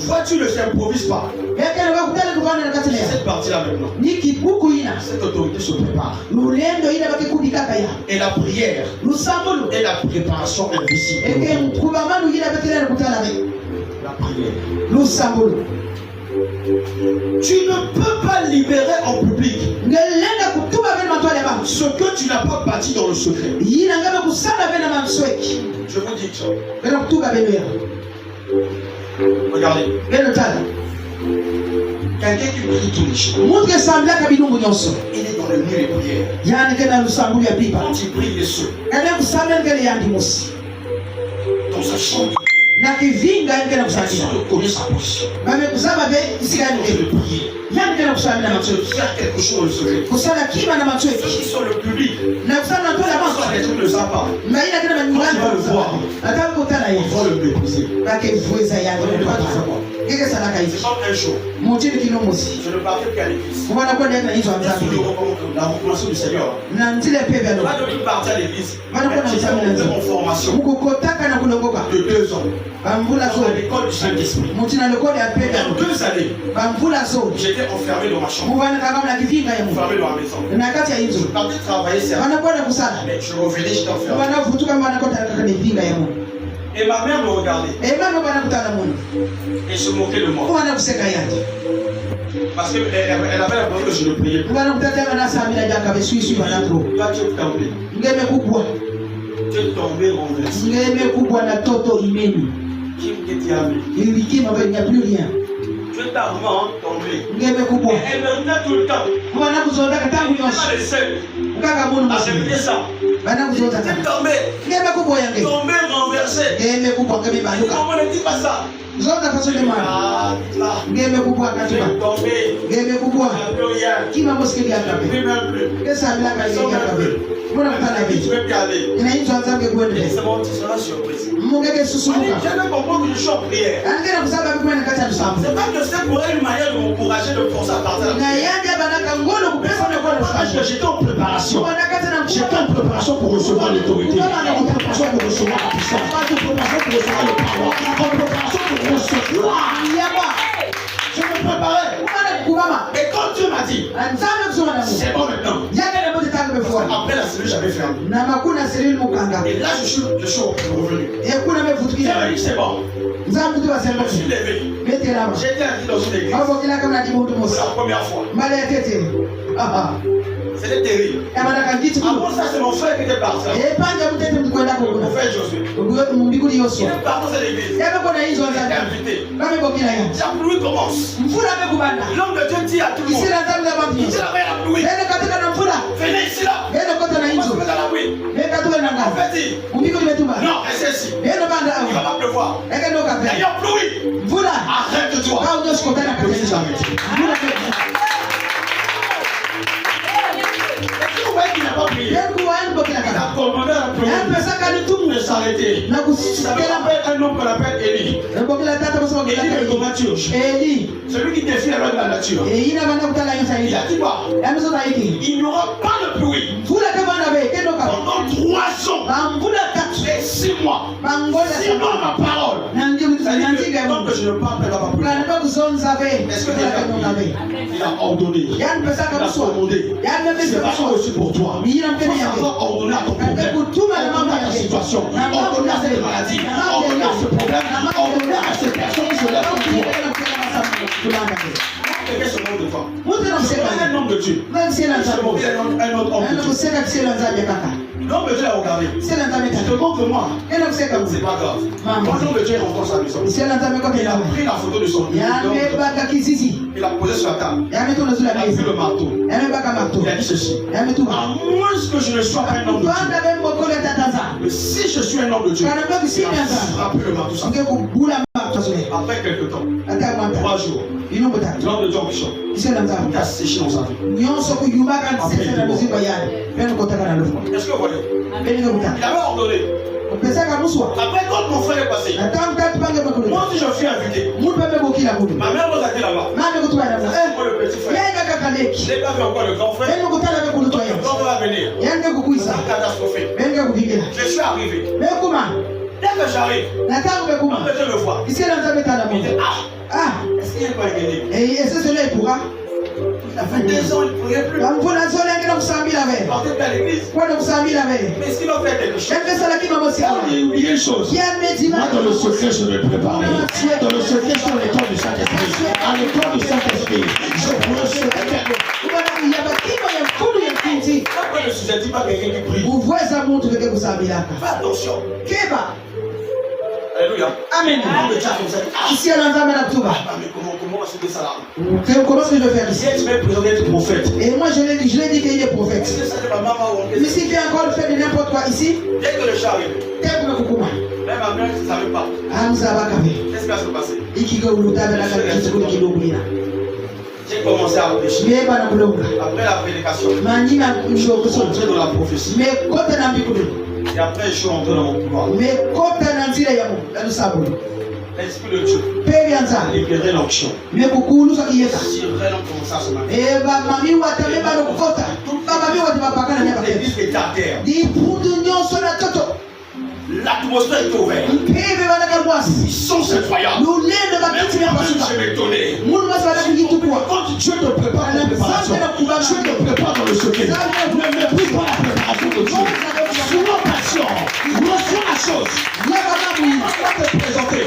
vois-tu, ne s'improvise pas. Cette partie-là maintenant. Cette autorité se prépare. Et la prière est la préparation invisible. La prière. Tu ne peux pas libérer en public ce que tu n'as pas bâti dans le secret. Je vous dis ça. Regardez. Quelqu'un qui prie tous les jours. Il est dans le lieu de prière. Quand il prie, il est seul. Dans sa chambre. Il connaît sa position. Faire quelque chose dans le secret. Ceux qui sont le public, les gens ne savent pas. Quand tu vas le voir, ils vont le mépriser. C'est comme un jour. Je ne parlais qu'à l'église. La reconnaissance du Seigneur. Pas de partir à l'église. J'étais en formation de 2 ans. Dans l'école du Saint-Esprit. Dans 2 années, j'étais enfermé dans ma chambre. Enfermé dans la maison. Je partais travailler, mais je revenais, j'étais enfermé. Et ma mère me regardait. Et se moquait de moi. Parce qu'elle avait l'impression que je ne priais plus. Là, tu es tombé. Tu es tombé renversé. Qui t'a amené? Tu es ta maman tombée. Et elle me retenait tout le temps. Elle était les seuls à répéter ça. Tu es tombé renversé. Comment ne dis pas ça? C'est pas que c'est pour elle une manière de m'encourager de forcer à partir. J'étais en préparation. J'étais en préparation pour recevoir l'autorité. En préparation pour recevoir la puissance. En préparation pour recevoir le pouvoir. En préparation pour recevoir. Je me préparais. Et quand Dieu m'a dit, c'est bon maintenant. Après la cellule, j'avais fermé. Et là, je suis revenu. C'est bon. Je suis levé. J'étais assis dans une église. Pour la première fois. C'était terrible. Avant ça, c'est mon frère qui était parti. Mon frère Josué. Il est parti dans cette église. Il était invité. La pluie commence. L'homme de Dieu dit à tout le monde, il dit la pluie. Venez ici là. On va se mettre dans la pluie. En fait, non, restez ici. Il ne va pas pleuvoir. D'ailleurs, pluie. Arrête-toi. Qui n'a pas prié. Il a commandé à la pluie de s'arrêter. Ça s'appelle un homme qu'on appelle Élie. Élie de thaumaturge. Celui qui défie la loi de la nature. Il a dit quoi? Il n'y aura pas de pluie pendant 3 ans et 6 mois. 6 mois ma parole. Tant que je ne parle pas est-ce que il a ordonné? Il a commandé. C'est pas aussi pour toi. Il faut ordonner à ton problème, ordonner à ta situation, ordonner à cette maladie, ordonner à ce problème, ordonner à cette personne qui se lève pour toi. Quel ce nom de toi? Un homme de Dieu. Un autre homme de Dieu. L'homme de Dieu a regardé. Je te montre moi. C'est pas grave. Quand l'homme de Dieu rentre dans sa maison, il a pris la photo de son Dieu. Il a posé sur la table. Il a pris le marteau. Il a dit ceci. À moins que je ne sois pas un homme de Dieu. Mais si je suis un homme de Dieu, il a frappé le marteau. Après quelques temps, 3 jours, lors de jonction, il a séché dans sa vie. Est-ce que vous voyez? Il avait ordonné. Après, quand mon frère est passé, moi aussi je suis invité. Ma mère nous a dit là-bas. Moi le petit frère. Je n'ai pas vu encore le grand frère. Le grand frère va venir. C'est catastrophé. Je suis arrivé. Dès que j'arrive, on peut le voir. Il dit, est-ce qu'il n'est pas gagné? Il a fait 2 ans, il ne priait plus. Il partait à l'église. Mais est-ce qu'il va faire quelque chose? Il y a une chose. Moi, dans le secret, je vais préparer. Dans le secret, je suis à l'école du Saint-Esprit. À l'école du Saint-Esprit, je pourrais se faire. Pourquoi ne sujet pas quelqu'un qui prie? Fais attention. Alléluia. Amen. Ici, à l'ensemble, mais comment c'est ça là? Comment est-ce que je vais faire ici? Si tu veux présenter être prophète. Et moi, je l'ai dit qu'il est prophète. Est-ce que ça c'est ma maman ou Mais si tu as encore fait de n'importe quoi ici, dès que le chat arrive, même ma mère ne savait pas. Qu'est-ce qui va se passer? J'ai commencé à réfléchir. Après la prédication, je suis entré dans la prophétie. Et après, je suis entré dans mon pouvoir. L'Esprit de Dieu libérait l'onction. Si vraiment commence à se manifester, l'église était à terre. L'atmosphère est ouverte. Ils sont incroyables. Même je m'étonnais. Quand Dieu te prépare dans la préparation, Dieu te prépare dans le secret. Ne méprise pas la préparation de Dieu. Sois patient. Reçois la chose. On va te présenter.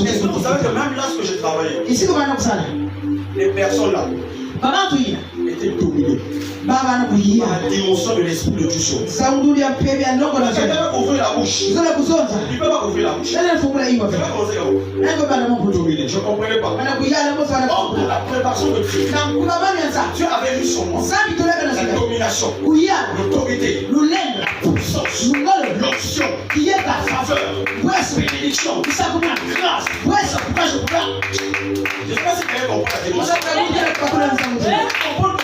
Est-ce que vous savez que même là ce que j'ai travaillé, les personnes là étaient dominées par la dimension de l'esprit de Dieu sur eux. Quelqu'un veut ouvrir la bouche. Il ne peut pas ouvrir la bouche. Il va commencer à dominer. Je ne comprenais pas. Or, pour la préparation de Dieu, Dieu avait mis sur moi la domination, l'autorité, la puissance, l'onction, la faveur, la bénédiction, la grâce. Je ne sais pas si quelqu'un comprend la dimension.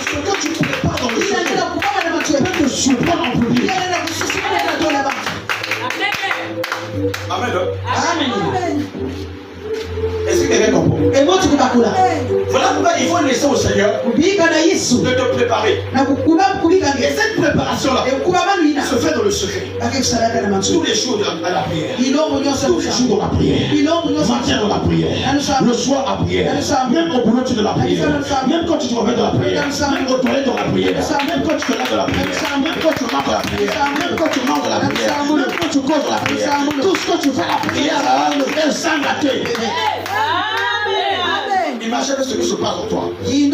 Ce que tu prépares dans le secret peut te surprendre en public. Amen. Est-ce que quelqu'un comprend? Voilà pourquoi il faut laisser au Seigneur de te préparer. Et cette préparation-là se fait dans le secret. Tous les jours à la prière. Tous les jours dans la prière. Matin dans la prière. Le soir à prière. Même au boulot de la prière. Même quand tu te réveilles dans la prière. Même au toilette dans la prière. Même quand tu te laves dans la prière. Même quand tu marches dans la prière. Même quand tu manges dans la prière. Même quand tu causes dans la prière. Tout ce que tu fais la prière, elle s'en gâter. Imagine ce qui se passe en toi. Tu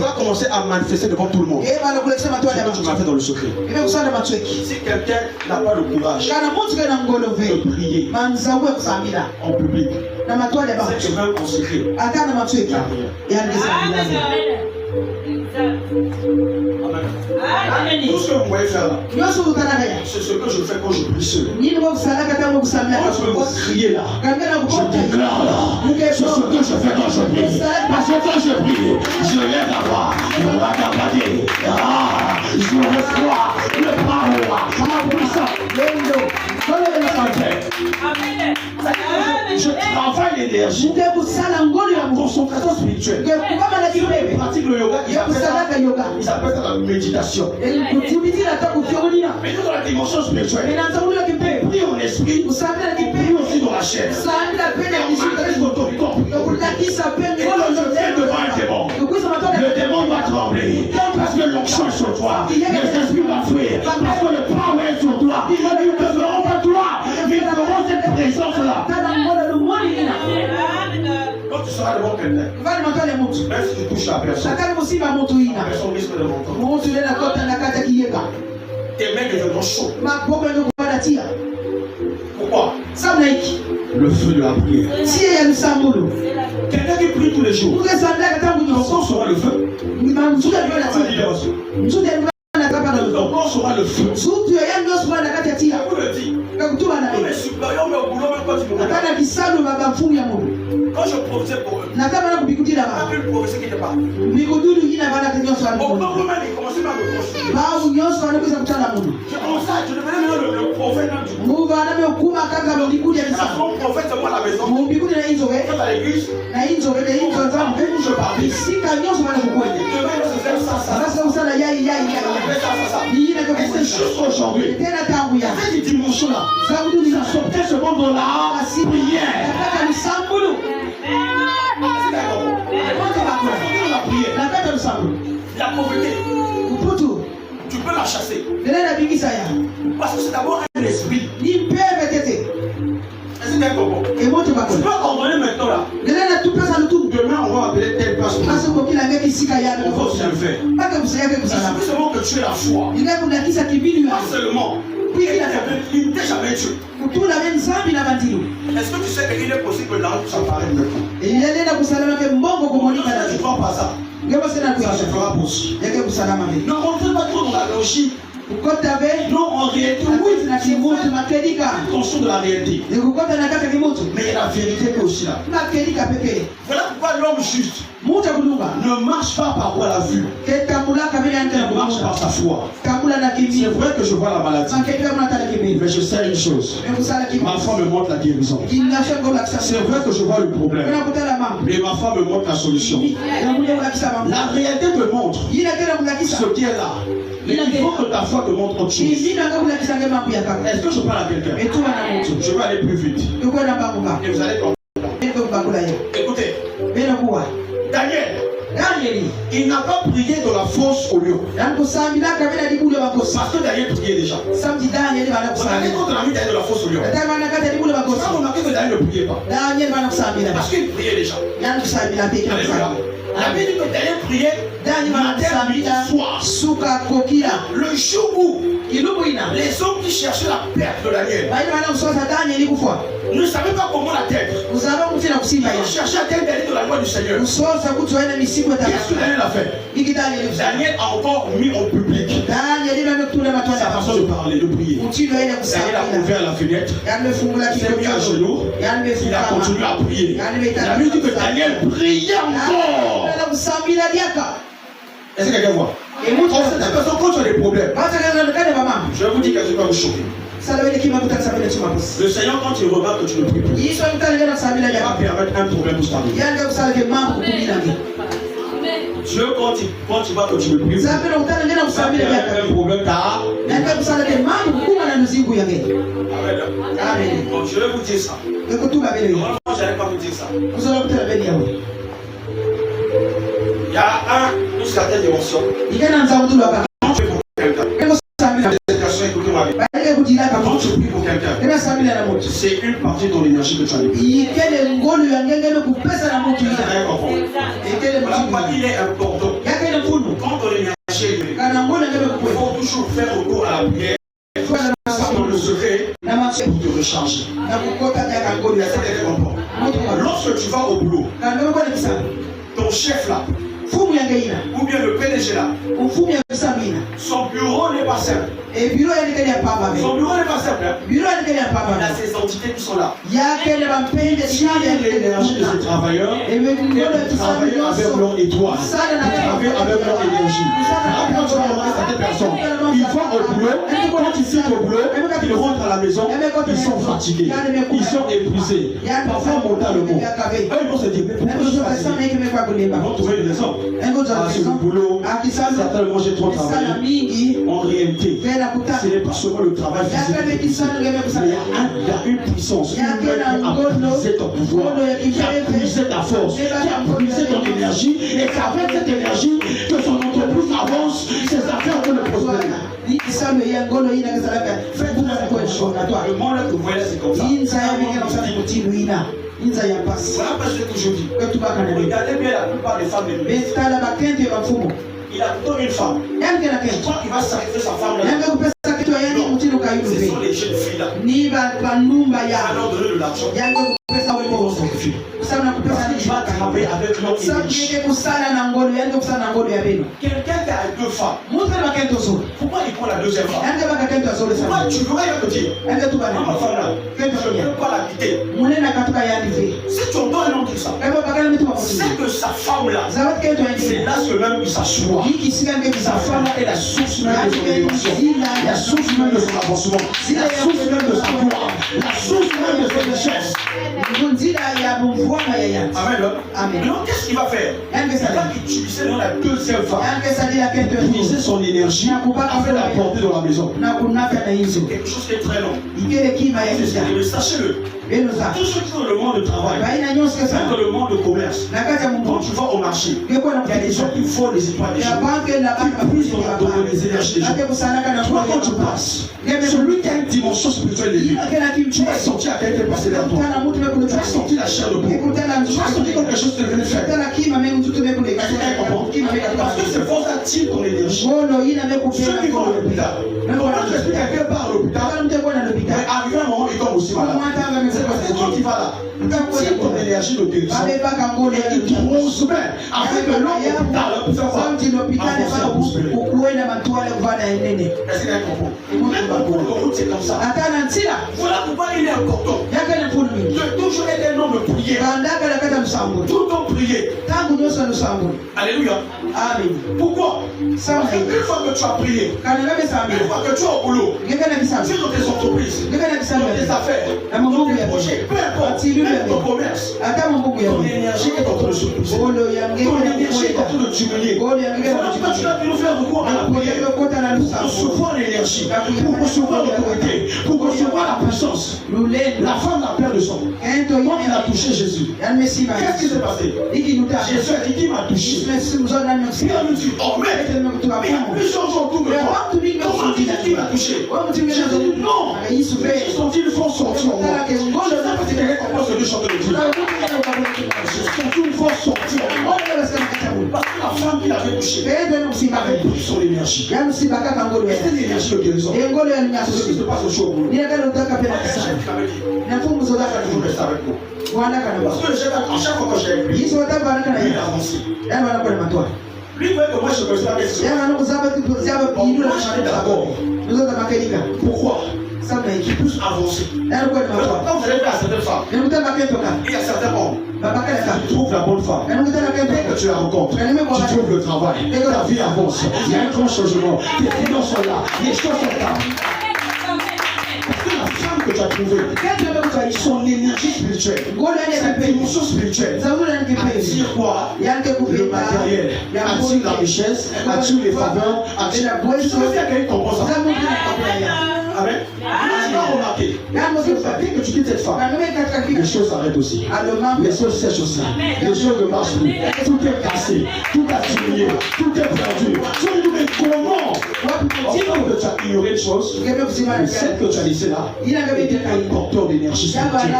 vas commencer à manifester devant tout le monde. Ce que tu m'as fait dans le secret. Si quelqu'un n'a pas le courage de prier en public, c'est que même en secret, il n'y a rien. Amen. Tout ce que vous voyez faire là, c'est ce que je fais quand je prie seul. Quand je peux crier là, je déclare là, c'est ce que je fais quand je prie. Parce que quand je prie, je lève la voix, je reçois le power, ma puissance. Je travaille l'énergie de la concentration spirituelle. Je pratique le yoga, il s'appelle ça la méditation. Mais dans la dimension spirituelle, prie en esprit, prie aussi dans la chair. On maîtrise votre corps. Et quand je viens devant un démon, le démon va trembler. Parce que l'onction est sur toi. Les esprits vont fuir. Parce que le power est sur toi. Ils ne verront pas toi. Ils verront cette présence-là. Quand tu seras devant quelqu'un, même si tu touches la personne, la personne risque de monter. Tes mains deviendront chaudes. Pourquoi? Le feu de la prière. Quelqu'un qui prie tous les jours, son corps sera le feu. Ton corps sera le feu. On est supérieur, mais au boulot, même quand tu me regardes, quand je prophétisais pour eux, pas plus de prophétie qui n'était pas. Au moment même, ils commençaient à me consulter. Je commençais à, je devenais maintenant le prophète même du monde. Quand mon prophète, c'est moi à la maison. Quand à l'église, où je parlais. Et c'est juste aujourd'hui, cette dimension-là, ça sortait ce monde-là, prière. La pauvreté, tu peux la chasser. Parce que c'est d'abord un esprit. Tu peux ordonner maintenant là. Demain on va appeler telle place. On va aussi le faire. Il suffit seulement que tu aies la foi. Pas seulement. Il n'est jamais Dieu. Est-ce que tu sais qu'il est possible que l'ange s'apparaisse maintenant? Tu ne crois pas ça? Ça se fera aussi. Ne rentrez pas trop dans la logique. Non, en réalité, oui, c'est conscient de la réalité. Mais il y a la vérité qui est aussi là. Voilà pourquoi l'homme juste ne marche pas par quoi la vue. Il marche par sa foi. C'est vrai que je vois la maladie, mais je sais une chose. Ma foi me montre la guérison. C'est vrai que je vois le problème, mais ma foi me montre la solution. La réalité te montre ce qui est là. Mais il faut que ta foi te montre autre chose. Est-ce que je parle à quelqu'un? Je vais aller plus vite. Et vous allez comprendre. Écoutez, Daniel, il n'a pas prié de la fosse au lion. Parce que Daniel priait déjà. On a dit quand on a mis Daniel de la fosse au lion. On a remarqué que Daniel ne priait pas. Parce qu'il priait déjà. Alléluia. La Bible dit que Daniel priait matin, midi, soir. Le jour où les hommes qui cherchaient la perte de Daniel ne savaient pas comment l'atteindre. Ils cherchaient à atteindre Daniel de la loi du Seigneur. Qu'est-ce que Daniel a fait? Daniel a encore mis en public sa façon de parler, de prier. Daniel a ouvert la fenêtre, il s'est mis à genoux, il a continué à prier. La Bible dit que Daniel priait encore. Est-ce que quelqu'un voit? Cette personne, quand tu as des problèmes, je vais vous dire quelque chose qui va vous choquer. Le Seigneur, quand il remarque que tu ne pries plus, il va permettre un problème pour t'arriver. Dieu, quand il voit que tu ne pries plus, il va permettre un problème car. Amen. Donc je vais vous dire ça. Normalement, je n'allais pas vous dire ça. Il y a une certaine dimension. Quand tu pries pour quelqu'un, c'est une partie de ton énergie que tu as dépensée. Voilà pourquoi il est important. Quand ton énergie est élevée, il faut toujours faire recours à la prière. Ça dans le secret pour te recharger. Lorsque tu vas au boulot, ton chef là, ou bien le PDG là, son bureau n'est pas simple. Son bureau n'est pas simple. Il a ses entités qui sont là. Il y a l'énergie de ces travailleurs. Ils travaillent avec leur étoile. Ils travaillent avec leur énergie. Quand tu vas remarquer certaines personnes, ils vont au boulot. Quand ils sortent au boulot, ils rentrent à la maison. Ils sont fatigués. Ils sont épuisés. Parfois mentalement. Eux, ils vont se dire, mais pourquoi je suis fatigué? Ils vont trouver une raison. Sur le boulot, certainement j'ai trop travaillé. En réalité, ce n'est pas seulement le travail physique, mais il y a une puissance qui a puisé ton pouvoir, qui a puisé ta force, qui a puisé ton énergie, et c'est avec cette énergie que son entreprise avance, ses affaires vont le prospérer. Le monde que vous voyez, c'est comme ça. Voilà parce que je toujours dit. Regardez bien la plupart des femmes. Il a plutôt une femme. Je crois qu'il va sacrifier sa femme là. Ce sont les jeunes filles là. Alors donner de l'argent. Parce qu'il va travailler avec notre énergie. Quelqu'un qui a deux femmes. Pourquoi il prend la deuxième femme? Pourquoi tu veux rien te dire? Ma femme là, je ne peux pas la quitter. Si tu entends un homme dire ça, c'est que sa femme là, c'est là seulement où il s'assoit. Sa femme là est la source même de son émotion, la source même de son avancement, la source même de sa gloire, la source même de ses richesses. Amen. Donc qu'est-ce qu'il va faire? Il va utiliser la deuxième femme, utiliser son énergie afin d'apporter dans la maison. Quelque chose qui est très long. Sachez-le. Tous ceux qui sont dans le monde de travail, même dans le monde de commerce, quand tu vas au marché, il y a des gens qui font les étoiles des gens, qui puissent dans les énergies des gens. Toi, quand tu passes, celui qui a une dimension spirituelle de lui, tu vas sentir à quelqu'un passer vers toi. Tu vas sentir la chair de peau. Tu vas sentir quelque chose te venir faire. Parce que c'est volatile ton énergie. Ceux qui vont à l'hôpital, comment tu expliques à quelqu'un part à l'hôpital, arrivé un moment, il tombe aussi malade. C'est parce que quand il va là, il tire ton énergie de guérison et il transmet afin que l'hôpital puisse avoir avancé à prospérer. Est-ce qu'il y a un propos? Même dans le route, c'est comme ça. Voilà pourquoi il est important de toujours être un homme de prière. Tout le temps prier. Alléluia. Amen. Pourquoi? Parce qu'une fois que tu as prié, une fois que tu es au boulot, tu es dans tes entreprises, dans tes affaires, dans tes projets, peu importe, même ton commerce, ton énergie est en train de se pousser. Ton énergie est en train de diminuer. Tu as pu nous faire recours à la prière pour recevoir l'énergie, pour recevoir l'autorité, pour recevoir la puissance. La femme n'a peur de sang. Quand il a touché Jésus, qu'est-ce qui s'est passé? Jésus a dit qu'il m'a touché. Il a dit, oh mais il y a plusieurs gens autour de toi. Comment tu dis qu'il m'a touché? Jésus dit non. Ils sont-ils font sortir en moi? Je ne sais pas si quelqu'un comprend ce que je chante de Dieu. Sont-ils font sortir en moi? Parce que la femme qui l'avait touché avait pris son énergie. C'était l'énergie de guérison. C'est ce qui se passe au show. Je reste avec vous. Parce que à chaque fois que j'ai lui, il avance. Lui, que moi je ne sais pas qu'est-ce que c'est. D'abord. Pourquoi? Qui puisse avancer. Quand vous allez faire à certaines femmes, il y a certains hommes. Tu trouves la bonne femme. Dès que tu la rencontres, tu trouves le travail. Ta vie avance. Il y a un grand changement. Tes finances sont là. Les choses sont là. Parce que la femme que tu as trouvée, son énergie spirituelle, sa dimension spirituelle, attire quoi? Le matériel, attire la richesse, attire les faveurs, attire la boîte. Tu veux faire quelqu'un comprend ça? Amen. Dès que tu quittes cette femme, les choses s'arrêtent aussi. Les choses sèchent aussi. Les choses ne marchent plus. Tout est cassé, tout a diminué, tout est perdu. Tu me dis comment? Dis-moi que tu as ignoré une chose, celle que tu as laissée là, était un porteur d'énergie spirituelle,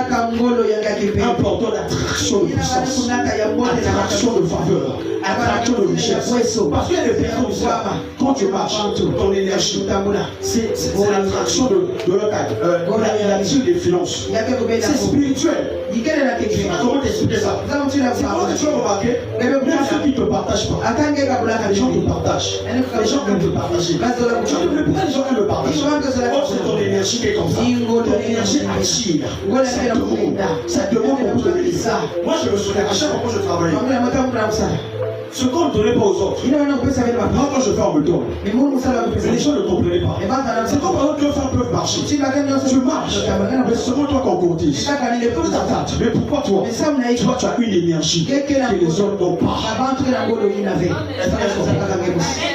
un porteur d'attraction de puissance, attraction de faveur, attraction de richesse. Parce qu'il y a des personnes qui savent, quand tu marches, ton énergie, c'est l'attraction de l'attitude des finances. C'est spirituel. Comment t'expliquer ça? C'est comment tu vas remarquer, même ceux qui ne te partagent pas, les gens te partagent. Les gens veulent te partager. Pourquoi les gens veulent te partager? C'est ton énergie qui est comme ça. Ton énergie attire. Ça demande beaucoup de bénéfices. Moi je me souviens, à chaque fois que je travaillais, ce qu'on ne donnait pas aux autres, moi quand je fais on me donne. Mais les gens ne comprenaient pas. C'est comme par exemple deux femmes peuvent marcher. Tu marches, mais seulement toi qu'on cotise. Mais pourquoi toi? Toi tu as une énergie que les autres n'ont pas.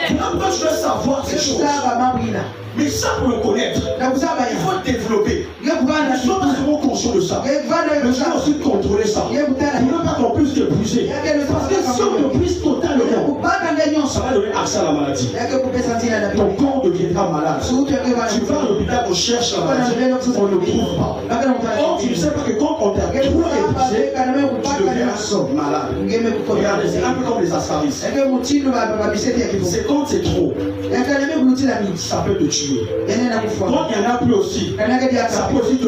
Pourquoi tu dois savoir ces choses? Mais ça pour le connaître, il faut le développer. Nous sommes vraiment conscients de ça. Mais il faut aussi contrôler ça. Pour ne pas qu'on puisse te briser. Parce que si on te brise totalement, va donner accès à la maladie. Ton corps deviendra malade. Tu vas à l'hôpital, on cherche la maladie, on ne trouve pas. Or, tu ne sais pas que quand on t'a trop épuisé, tu deviens malade. Regardez, c'est un peu comme les ascaris. C'est quand c'est trop, ça peut te tuer. Quand il n'y en a plus aussi, ça peut aussi te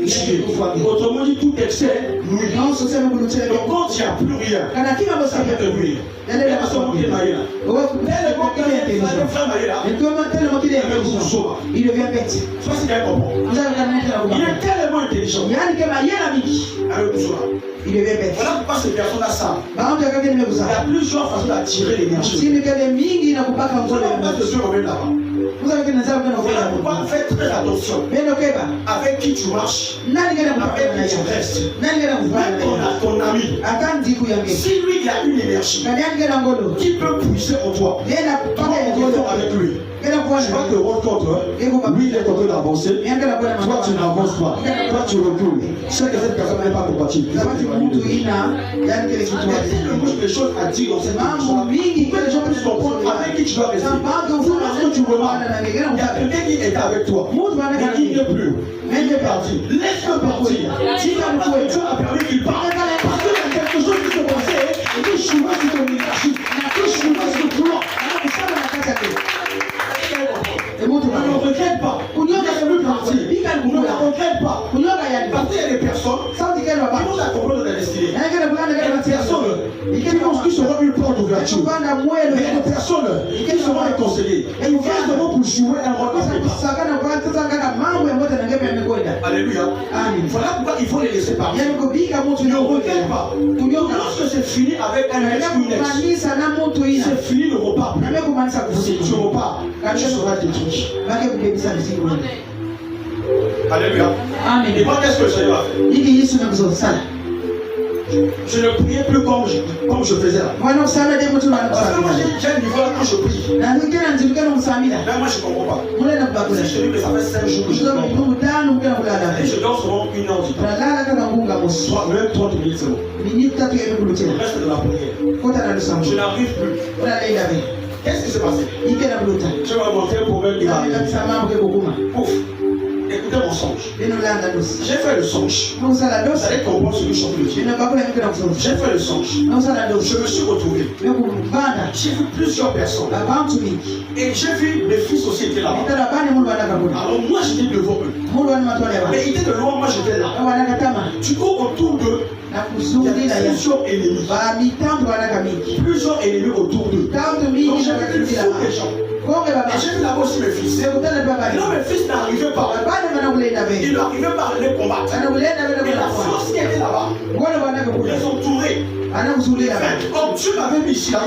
tuer. Autrement dit, tout excès nuit. Donc quand il n'y a plus rien, ça peut te nuire. Il devient bête. Il est tellement intelligent. Il devient bête. Voilà pourquoi ces personnes-là savent. Il y a plusieurs façons d'attirer l'énergie. Voilà pourquoi faites très attention avec qui tu marches, avec qui tu restes. Même ton ami, si lui il a une énergie qui peut puiser en toi, toi on est avec lui. Tu vas te rendre compte, lui il est en train d'avancer, toi tu n'avances pas, toi tu recules. C'est que cette personne n'est pas compatible. Il y a tellement de choses à dire dans cette émission. Les gens peuvent comprendre avec qui tu dois rester. Lorsque tu remarques, il y a quelqu'un qui est avec toi, mais qui n'est plus. Il est parti. Laisse-le partir. Tu as permis qu'il parte. Parce qu'il y a quelque chose qui se passait et qui jouait sur ton énergie, qui jouait sur ton plan. Ne regrette pas. Laisse-le partir. Ne regrette pas. Parce qu'il y a des personnes qui vont t'accompagner dans la destinée. Il y a des personnes qui seront une porte d'ouverture. Il y a des personnes qui seront des conseillers. Et ils viennent pour jouer un rôle dans Alléluia. Voilà pourquoi il faut les laisser partir. Ne regrette pas. Lorsque c'est fini avec un ex, c'est fini le repas. Si tu repars, tu seras détruit. Alléluia. Et moi, qu'est-ce que le Seigneur a fait? Je ne priais plus comme je faisais là. Parce que moi j'ai un niveau là quand je prie. Mais moi je ne comprends pas. Si je dis que ça fait 5 jours que je dors. Et je dors seulement 1 heure du temps. Même 30 minutes c'est bon. Le reste de la prière. Je n'arrive plus. Qu'est-ce qui s'est passé? Je vais remonter pour même qu'il va arriver. Ouf. Écoutez mon songe. J'ai fait le songe. Vous allez comprendre ce que je suis en train de dire. J'ai fait le songe. Je me suis retrouvé. J'ai vu plusieurs personnes. Et j'ai vu mes fils aussi étaient là-bas. Alors moi j'étais devant eux. Mais ils étaient de loin, moi j'étais là. Tu cours autour d'eux. Il y avait plusieurs ennemis. Plusieurs ennemis autour d'eux. Donc j'avais vu fou des gens. Et j'ai vu là-bas aussi mes fils. Et non, mes fils n'arrivaient pas. Ils n'arrivaient pas à les combattre. Et la force qui était là-bas, ils les ont tournés. Comme Dieu m'avait mis ici là,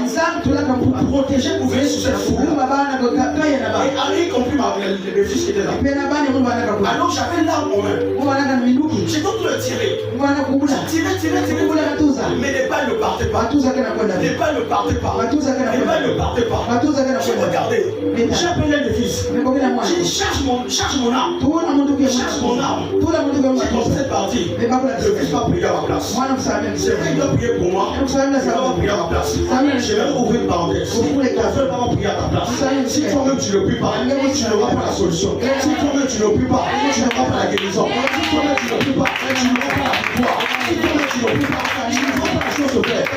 pour protéger, pour veiller sur cette foule. Et avait compris mes fils qui étaient là. Alors j'avais l'arme en main. J'ai donc le tiré. Tiré. Mais les balles ne partaient pas. Les balles ne partaient pas. Les balles ne partaient pas. J'ai regardé. J'ai appelé les fils. J'ai dit charge mon arme. Charge mon arme. J'ai commencé cette partie. Le fils va prier à ma place. C'est vrai qu'il doit prier pour moi. Il va prier à ma place. J'ai même ouvert une parenthèse. Ta femme va prier à ta place. Si toi-même tu ne pries pas, tu n'auras pas la solution. Si toi-même tu ne pries pas, tu n'auras pas la guérison. Si toi-même tu ne pries pas, tu n'auras pas la victoire. Si toi-même tu ne pries pas, tu n'auras pas la chose se faire.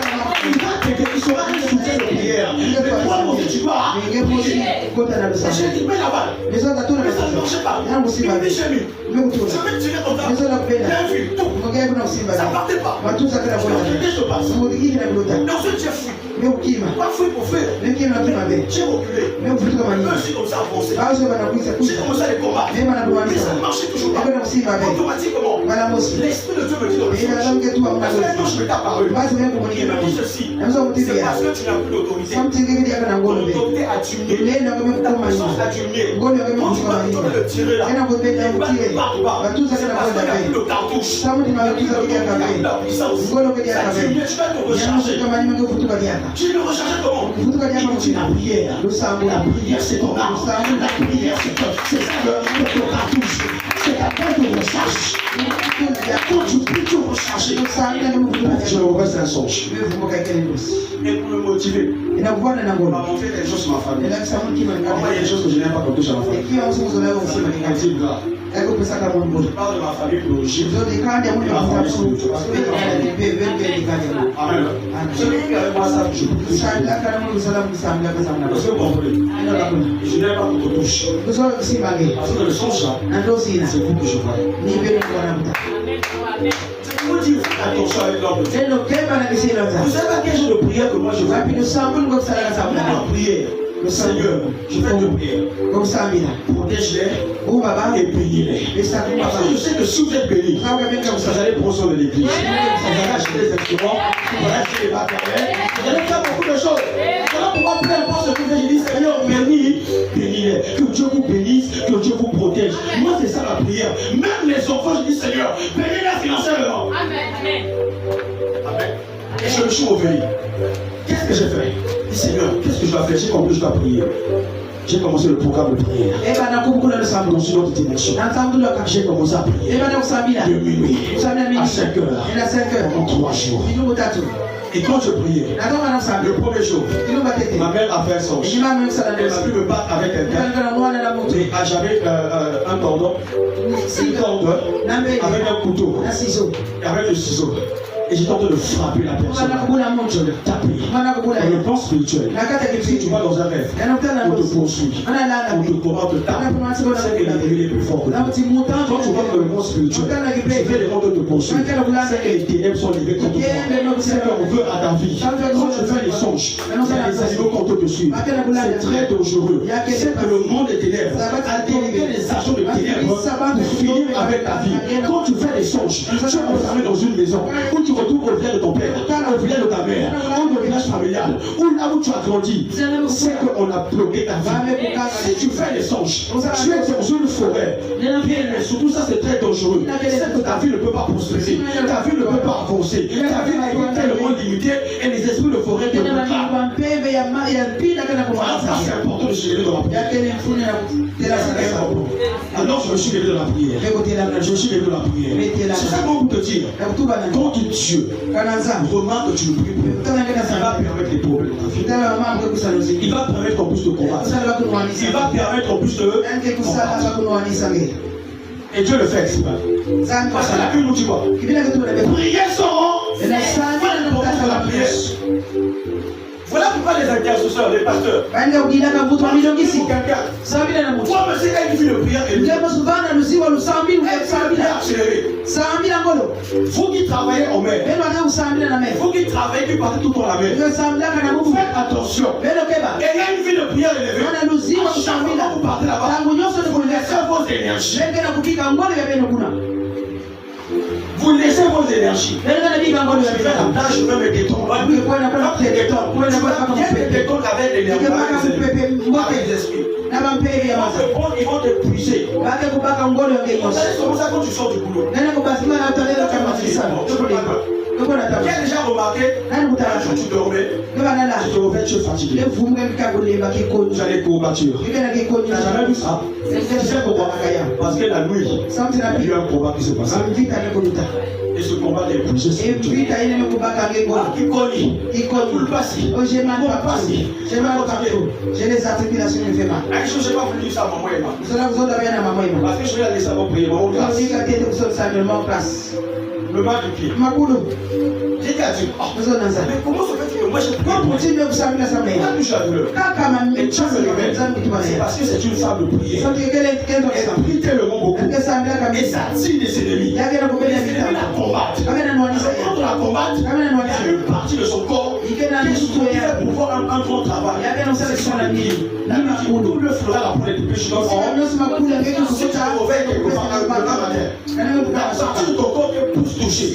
Il sera un soutien de prière. Mais toi, mon Dieu, tu pars. J'ai dit, mets la balle. Mais ça ne marchait pas. Il m'a dit, j'ai mis. Je vais tirer ton table. Bien vu, tout. Ça ne partait pas. Qu'est-ce qui se passe? Non, ce Dieu fouille. Pas fouille pour faire. J'ai reculé. Eux aussi comme ça avancé. J'ai commencé à les combattre. Mais ça ne marchait toujours pas. Automatiquement, l'Esprit de Dieu me dit dans le songe. Parce que maintenant je me tape par eux. Il me dit ceci. C'est parce que tu n'as plus d'autorité. Ton autorité a diminué. Ta puissance a diminué. Quand tu vas le tirer là, il va ne part pas. C'est parce qu'il n'y a plus de cartouche. Il n'y a plus la puissance. Ça a diminué. Tu vas te recharger. Tu le recharges comment? Il me dit la prière. La prière c'est ton arme. La prière c'est ton cartouche. C'est ta porte de recharge. Quand tu pries, tu recharges. je me reverse un songe. Et pour me motiver, il m'a montré des choses sur ma famille. Moi, il y a des choses que je n'aime pas qu'on touche à ma famille. C'est grave. Je parle de ma famille biologique. Amen. Celui qui avait moi ça, je peux toucher. Parce que vous comprenez, je n'aime pas qu'on touche. Parce que le songe là, c'est vous que je vois. Vous dites attention avec l'homme. Vous savez pas quel genre de prière que moi je fais? La prière. Le Seigneur, je fais de prière. Protège-les et bénis-les. Je sais que si vous êtes bénis, vous allez prendre soin de l'église. Vous allez acheter des instruments, vous allez acheter des matériels, vous allez faire beaucoup de choses. Voilà pourquoi peu importe ce que je dis, Seigneur, bénis-les. Que Dieu vous bénisse, que Dieu vous protège. Moi, c'est ça la prière. Même les enfants, je dis, Seigneur, bénis-les financièrement. Amen. Et je me suis réveillé. Qu'est-ce que j'ai fait? Je dis, Seigneur, qu'est-ce que je dois faire? J'ai compris, je dois prier. J'ai commencé le programme de prière. Dans une autre dimension. J'ai commencé à prier. De minuit à 5 heures. En 3 jours. Et quand je priais, le premier jour, ma mère a fait un songe. Elle m'a pu me battre avec quelqu'un. J'avais un cordon, une corde avec un couteau, avec le ciseau. Et j'étais en train de frapper la personne. Je l'ai tapé. Dans le plan spirituel, si tu vas dans un rêve, on te poursuit, on te combat, on te tape. C'est que l'ennemi est plus fort que toi. Quand tu vas dans le monde spirituel, tu fais les mondes te poursuivre. C'est que les ténèbres sont levées contre toi. C'est qu'on veut à ta vie. Quand tu fais les songes, il y a des animaux contre te suivre. C'est très dangereux. C'est que le monde des ténèbres a délégué les agents de ténèbres pour finir avec ta vie. Quand tu fais les songes, tu es enfermé dans une maison où tu retrouves au village de ton père, au village de ta mère, ou au village familial, ou là où tu as grandi, c'est qu'on a bloqué ta vie. Si tu fais les songes, tu es dans une forêt, et surtout ça c'est très dangereux. C'est que ta vie ne peut pas prospérer, ta vie ne peut pas avancer, ta vie a été tellement limitée et les esprits de forêt te rattrapent. C'est important de se lever dans la prière. Alors je me suis levé dans la prière. Je me suis levé dans la prière. C'est ça qu'on peut te dire. Quand Dieu remarque que tu le pries pour, il va permettre des problèmes dans ta vie. Il va permettre qu'on puisse te combattre. Il va permettre qu'on puisse te combattre. Et Dieu le fait exprès. Parce que la Bible nous dit quoi? Priez sans honte. Voilà la prière. Voilà pourquoi les intercesseurs, les pasteurs, toi, monsieur, quand il fait le prière, il est accéléré. Vous qui travaillez en mer, vous qui travaillez, qui partez tout en la mer, faites attention. Et il y a une vie de prière élevée. Chaque fois que vous partez là-bas, vous laissez vos énergies. Vous laissez vos énergies. Je fais la tâche, je vais me détendre. Je vais me détendre avec l'énergie, avec les esprits. Ils vont te puiser. C'est comme ça quand tu sors du boulot. Tu as déjà remarqué, un jour tu dormais, tu te réveilles, tu es fatigué. Tu as les courbatures. Tu n'as jamais vu ça? Tu sais pourquoi? Parce que la nuit, il y a eu un combat qui s'est passé. Et ce combat est poussé sur Dieu. Il j'ai les articulations de mal. Je ne sais pas vous dire ça à maman et maman. Parce que je vais aller savoir prier. Le bas du pied. J'ai dit à Dieu, mais comment se fait-il que moi je prie pour Dieu? Quand tu touches la douleur, et tu me le c'est parce que c'est une femme de prière. Elle prie tellement beaucoup. Et ça attire des ennemis. Les ennemis la combattent. Quand on la combatte, il y a une partie de son corps qui est soutenue pour pouvoir un grand travail. C'est son ami. La nuit, tout le fera pour les péchés d'enfants. Si tu as mauvais quelque part, la partie de ton corps est plus touchée.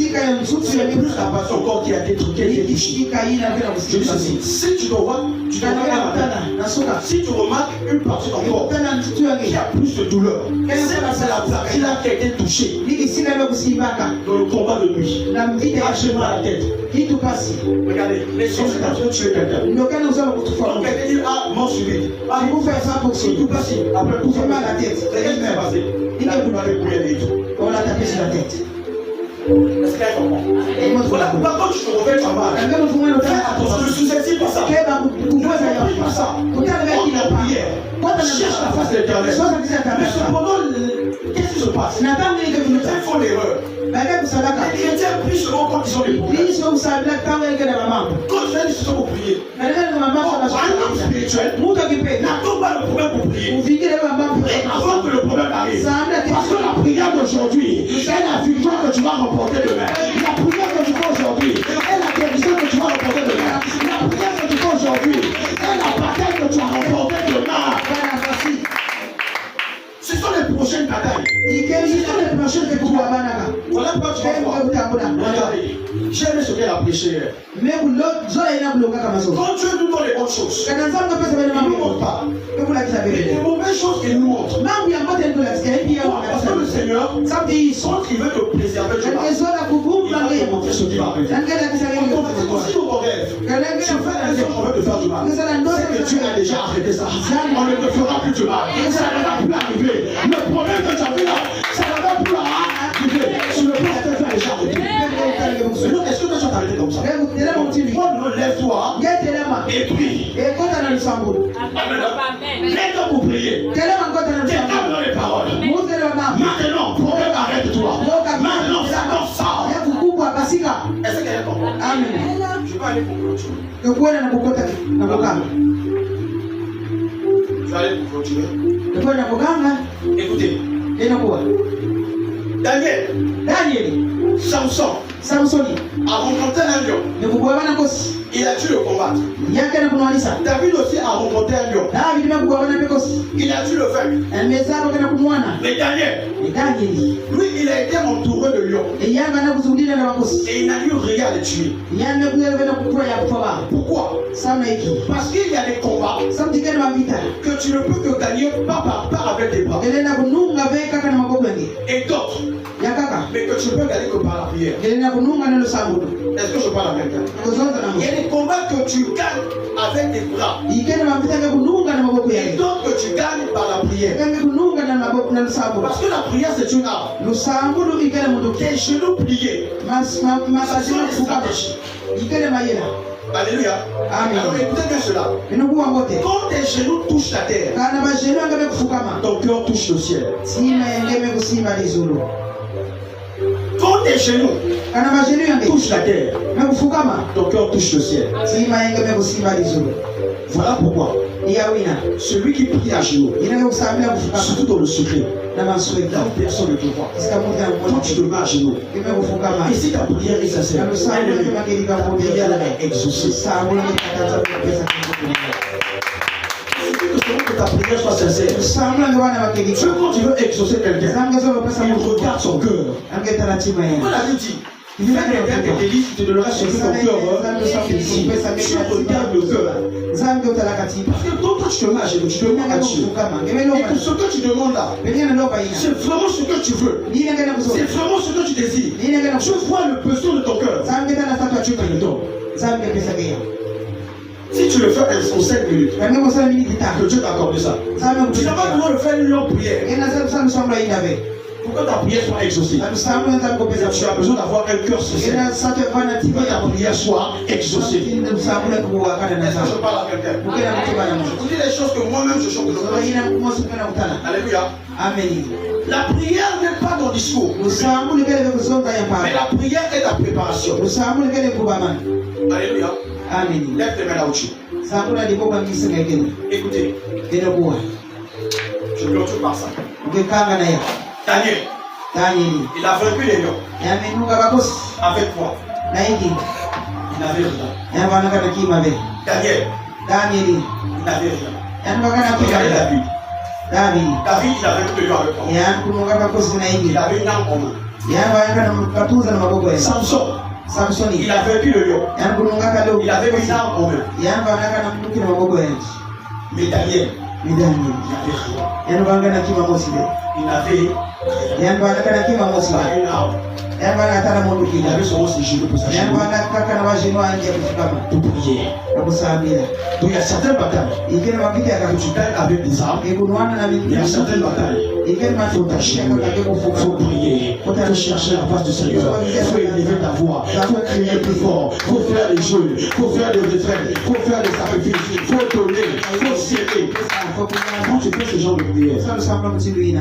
C'est plus la partie de ton corps qui a été touchée. Je dis ceci, si tu remarques une partie de ton corps qui a plus de douleur, c'est la partie là qui a été touchée dans le combat de nuit. Lâchez-moi la tête. Regardez, les choses sont tuer quelqu'un. Donc quelqu'un dit, ah, mort subite. Ah, il faut faire ça pour si tout passe. Après, pour faire mal à la tête. C'est qu'est-ce qui s'est passé? Il a coupé les tout. On l'a tapé sur la tête. Est-ce qu'elle comprend? Voilà pourquoi quand tu te réveilles ta mal, fais attention, ne sous-estime pas ça. Ne méprise pas ça. En prière, cherche la face de l'Éternel. Mais cependant, qu'est-ce qui se passe? Ils font l'erreur. Les chrétiens prient seulement quand ils ont des problèmes. Quand tu as dit ce pour prier, un homme spirituel n'attend pas le problème pour prier. Avant que le problème arrive. Parce que la prière d'aujourd'hui est la victoire que tu vas remporter demain. La prière que tu fais aujourd'hui est la guérison que tu vas remporter demain. La prière que tu fais aujourd'hui est la bataille que tu vas remporter demain. Ce sont les prochaines batailles. Voilà pourquoi tu vas voir. Regardez, j'ai aimé ce qu'elle a prêché hier. Quand Dieu nous donne les bonnes choses, il ne nous montre pas. Les mauvaises choses qu'il nous montre. Parce que le Seigneur, quand il veut te préserver du mal, il va te montrer ce qui va arriver. Quand on fait aussi au rêve, tu fais un rêve qu'on veut te faire du mal. C'est que Dieu a déjà arrêté ça. On ne te fera plus du mal. Ça ne va plus arriver. Le problème que tu as vu là, ça ne va plus arriver. Tu ne peux pas te faire déjà arrêter. Est-ce que tu as arrêté comme ça? Lève-toi et prie. Lève-toi pour prier. Quelqu'un me donne les paroles. Maintenant, problème, arrête-toi. Maintenant, ça sort. Est-ce qu'elle est contente? Amen. Je vais aller pour clôturer. Je vais aller pour clôturer. Écoutez. Daniel. Samson a rencontré un lion. Il a dû le combattre. David aussi a rencontré un lion. Il a dû le vaincre. Mais Daniel, lui, il a été entouré de lions. Et il n'a eu rien à les tuer. Pourquoi? Parce qu'il y a des combats que tu ne peux que gagner pas avec tes bras. Et d'autres, mais que tu ne peux gagner que par la prière. Est-ce que je parle à quelqu'un? Il y a des combats que tu gagnes avec tes bras. Et d'autres que tu gagnes par la prière. Parce que la prière c'est une arme. Tes genoux pliés. C'est une stratégie. Alléluia. Amen. Alors écoutez bien cela. Quand tes genoux touchent la terre, ton cœur touche le ciel. Quand tes genoux touchent la terre, ton cœur touche le ciel. Voilà pourquoi celui qui prie à genoux, surtout dans le secret, personne ne te voit. Quand tu te mets à genoux, et si ta prière est sincère, ta prière est exaucée. Que ta prière soit sincère. Quand tu veux exaucer quelqu'un, il regarde son cœur. On a dit, il y a quelqu'un qui te dit, tu te donneras ce que ton cœur tu regardes le cœur. Parce que toi, tu te mets à genoux, tu demandes à Dieu. Et que ce que tu demandes là, c'est vraiment ce que tu veux. C'est vraiment ce que tu désires. Tu vois le besoin de ton cœur. Tu te le donnes. Si tu le fais en 5 minutes, que Dieu t'a accordé ça. Tu n'as pas besoin de faire une longue prière. Pour que ta prière soit exaucée, tu as besoin d'avoir un cœur sincère. Pour que ta prière soit exaucée. Est-ce que je parle à quelqu'un? Je vous dis les choses que moi-même je chante. Alléluia. Amen. La prière n'est pas ton discours. Mais la prière est ta préparation. Alléluia. Amen. Lève tes mains là-dessus. Écoutez. Je clôture par ça. Daniel, il a vaincu les lions. Avec quoi? Il n'avait rien. Daniel, il n'avait rien. Regardez David, il a vaincu les lions avec quoi? Il avait une arme en main. Samson, il a vaincu le lion. Il avait une arme en main. Mais Daniel, il n'avait rien. Il n'avait pas une arme. Il avait seulement ses genoux pour s'acheter. Pour prier. Donc il y a certaines batailles que tu gagnes avec des armes. Il y a certaines batailles faut t'acheter, faut prier, faut aller chercher la face du Seigneur, faut élever ta voix, faut crier plus fort, faut faire des jeûnes, faut faire des retraites, faut faire des sacrifices, faut donner, faut s'aider. Quand tu fais ce genre de prière,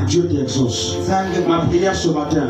Dieu t'exauce. Ma prière ce matin,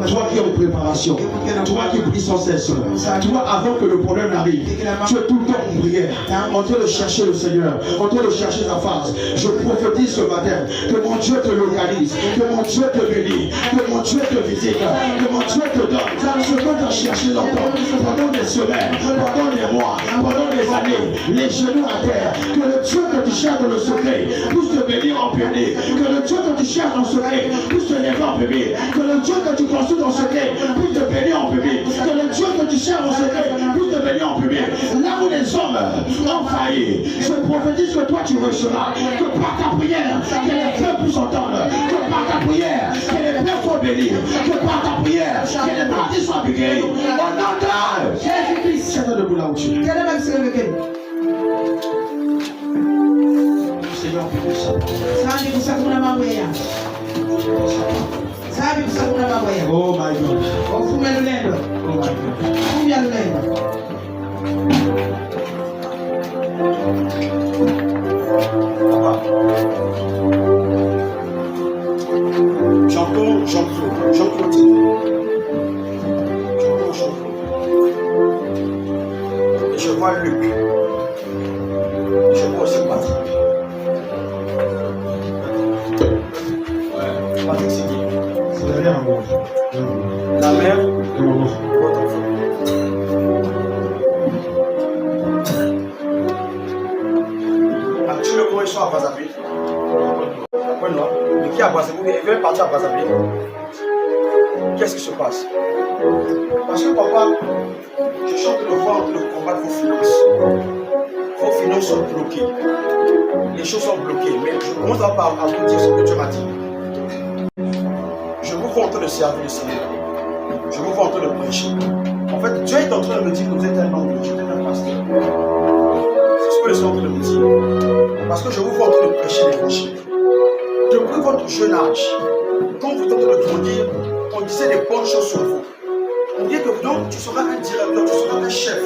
toi qui es en préparation, toi qui pries sans cesse, toi avant que le problème n'arrive, tu es tout le temps en prière, en train de chercher le Seigneur, en train de chercher sa face. Je prophétise ce matin que mon Dieu te localise, que mon Dieu te bénit, que mon Dieu te visite, que mon Dieu te donne ce que tu as cherché longtemps, pendant des semaines, pendant des mois, pendant des années, les genoux à terre, que le Dieu que tu cherches dans le secret puisse te bénir en public, que le Dieu que tu cherches dans le secret puisse te lever en public, que le Dieu que tu construis dans le secret puisse te bénir en public, que le Dieu que tu cherches dans le secret puisse te bénir en public. Là où les hommes ont failli, je prophétise que toi tu recevras, que par ta prière, que les peuples puissent entendre, que par ta prière, que les peuples soient bénis, que par ta prière, que les maladies soient guéris. Au nom de Jésus-Christ. C'est debout là où tu es. Seigneur, oh my God. Oh my God. Jean-Claude. Et je vois Luc. Je vois aussi Patrick. Ouais, Patrick c'est qui? C'est la mère à moi. La mère de mon enfant. Votre enfant. Actuellement, ils sont à Brazzaville. Mais qui est à Brazzaville? Ils veulent partir à Brazzaville. Qu'est-ce qui se passe? Parce que papa, je suis en train de voir le combat de vos finances. Vos finances sont bloquées. Les choses sont bloquées. Mais je commence à vous dire ce que Dieu m'a dit. Je vous vois en train de servir le Seigneur. Je vous vois en train de prêcher. En fait, Dieu est en train de me dire que vous êtes un homme, vous êtes un pasteur. C'est ce que le Seigneur est en train de me dire. Parce que je vous vois en train de prêcher l'évangile. Depuis votre jeune âge, quand vous êtes en train de grandir, on disait des bonnes choses sur vous. On dit que donc tu seras un directeur, tu seras un chef,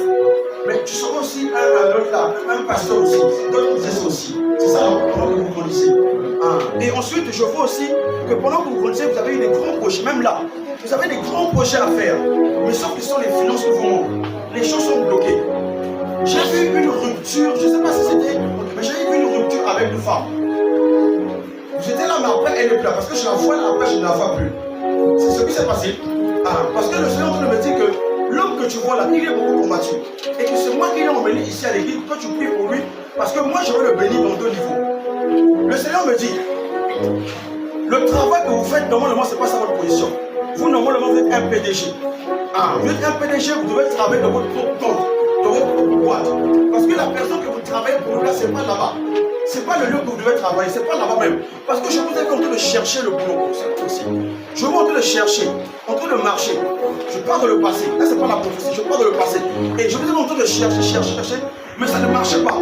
mais tu seras aussi un pasteur aussi. D'autres disaient ça aussi. C'est ça pendant que vous grandissez. Et ensuite, je vois aussi que pendant que vous grandissez, vous avez eu des grands projets, même là, vous avez des grands projets à faire. Mais sauf que ce sont les finances qui vous manquent. Les choses sont bloquées. J'ai vu une rupture, je ne sais pas si c'était, mais j'ai vu une rupture avec une femme. J'étais là, mais après elle est plus là, parce que je la vois là, après je ne la vois plus. C'est ce qui s'est passé. Parce que le Seigneur me dit que l'homme que tu vois là, il est beaucoup combattu. Et que c'est moi qui l'ai emmené ici à l'église, toi tu pries pour lui, parce que moi je veux le bénir dans deux niveaux. Le Seigneur me dit, le travail que vous faites, normalement, ce n'est pas ça votre position. Vous, normalement, vous êtes un PDG. Vous êtes un PDG, vous devez travailler dans votre propre compte, dans votre propre boîte. Parce que la personne que vous travaillez pour là, ce n'est pas là-bas. Ce n'est pas le lieu que vous devez travailler, ce n'est pas là-bas même. Parce que je vous ai en train de chercher le boulot, c'est possible. Je vous en train de chercher, en train de marcher. Je parle de le passé. Là, ce n'est pas la prophétie, je parle de le passé. Et je vous ai en train de chercher, mais ça ne marchait pas.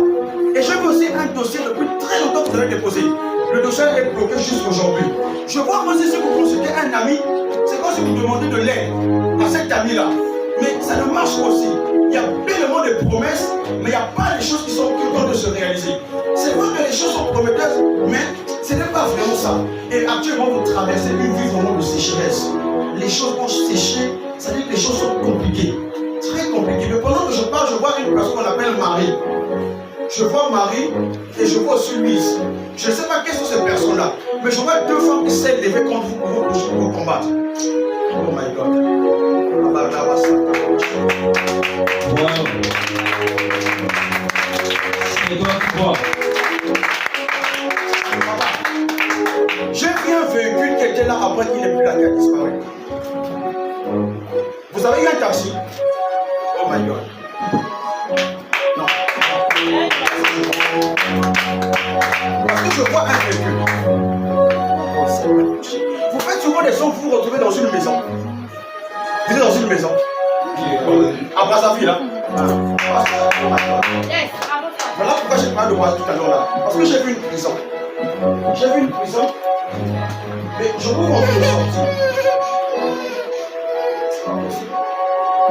Et j'ai vu aussi un dossier depuis très longtemps que vous avez déposé. Le dossier est bloqué jusqu'aujourd'hui. Je vois aussi si vous consultez un ami, c'est comme si vous demandez de l'aide à cet ami-là. Mais ça ne marche pas aussi. Il y a tellement de promesses, mais il n'y a pas les choses qui sont en train de se réaliser. C'est vrai que les choses sont prometteuses, mais ce n'est pas vraiment ça. Et actuellement, vous traversez une vie vraiment de sécheresse. Les choses vont sécher, ça veut dire que les choses sont compliquées. Très compliquées. Mais pendant que je parle, je vois une personne qu'on appelle Marie. Je vois Marie et je vois aussi Louise. Je ne sais pas quelles sont ces personnes-là, mais je vois deux femmes qui s'est levées contre vous pour vous combattre. Oh my God. Wow. C'est toi. J'ai vu un véhicule qui était là après qu'il n'est plus là, qui a disparu. Vous avez eu un taxi? Oh my God. Non. Parce que je vois un véhicule. Vous faites souvent des sons pour vous retrouver dans une maison. Vous êtes dans une maison. À Brazzaville, là. Voilà pourquoi j'ai parlé de moi tout à l'heure là. Parce que j'ai vu une prison. J'ai vu une prison. Mais je vous montre le sortir.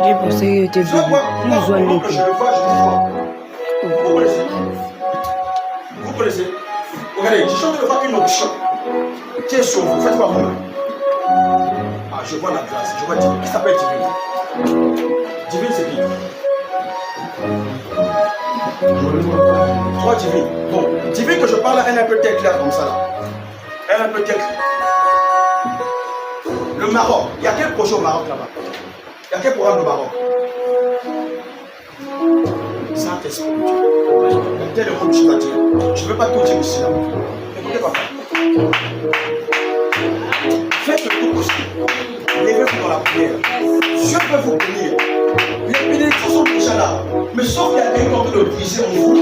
J'ai pensé que tu étais Je vois, plus moi, joyeux. pendant que je le vois, je le vois. Vous connaissez? Vous connaissez? Regardez, je suis en train de voir une option qui est sur vous. Faites voir moi. Ah, je vois la grâce. Je vois Divine. Qui s'appelle Divine? Divine, c'est qui? Toi, Divine. Bon, Divine que je parle, elle est un peu tête claire comme ça là. Elle est un peu tête claire. Le Maroc. Il y a quel projet au Maroc là-bas? Il y a quel programme au Maroc? Saint-Esprit. Tel est comme tu vas dire. Je ne veux pas tout dire ici là. Écoutez, papa. Faites le tout possible. Levez-vous dans la prière. Dieu peut vous bénir. Les bénédictions sont déjà là. Mais sauf qu'il y a des gens de briser en vous.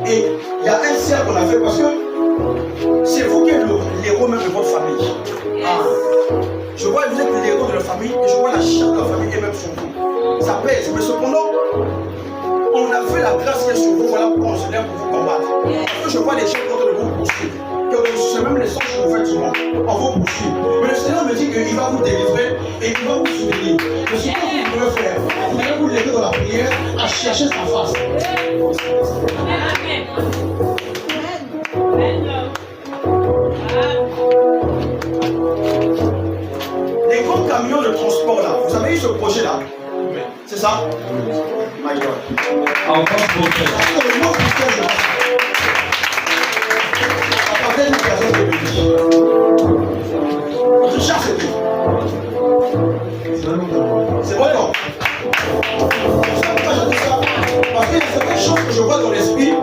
Et il y a un cercle qu'on a fait parce que c'est vous qui êtes l'héros même de votre famille. Ah. Je vois que vous êtes l'héros de la famille et je vois la chair de la famille et même sur vous. Ça pèse. Mais cependant, on a fait la grâce qui est sur vous, voilà pourquoi on se lève pour vous combattre. Parce que je vois les gens qui sont de vous poursuivre. C'est même les songes que vous faites souvent, on vous poursuit. Mais le Seigneur me dit qu'il va vous délivrer et il va vous soutenir. Mais ce que vous pouvez faire, vous allez vous lever dans la prière à chercher sa face. Les grands camions de transport là, vous avez eu ce projet là? C'est ça? My God. Encore prophète. Le mot prophète, à partir d'une personne de Béni. Richard, c'est qui? C'est bon, non? Pourquoi j'ai dit ça? Parce qu'il y a certaines choses que je vois dans l'esprit,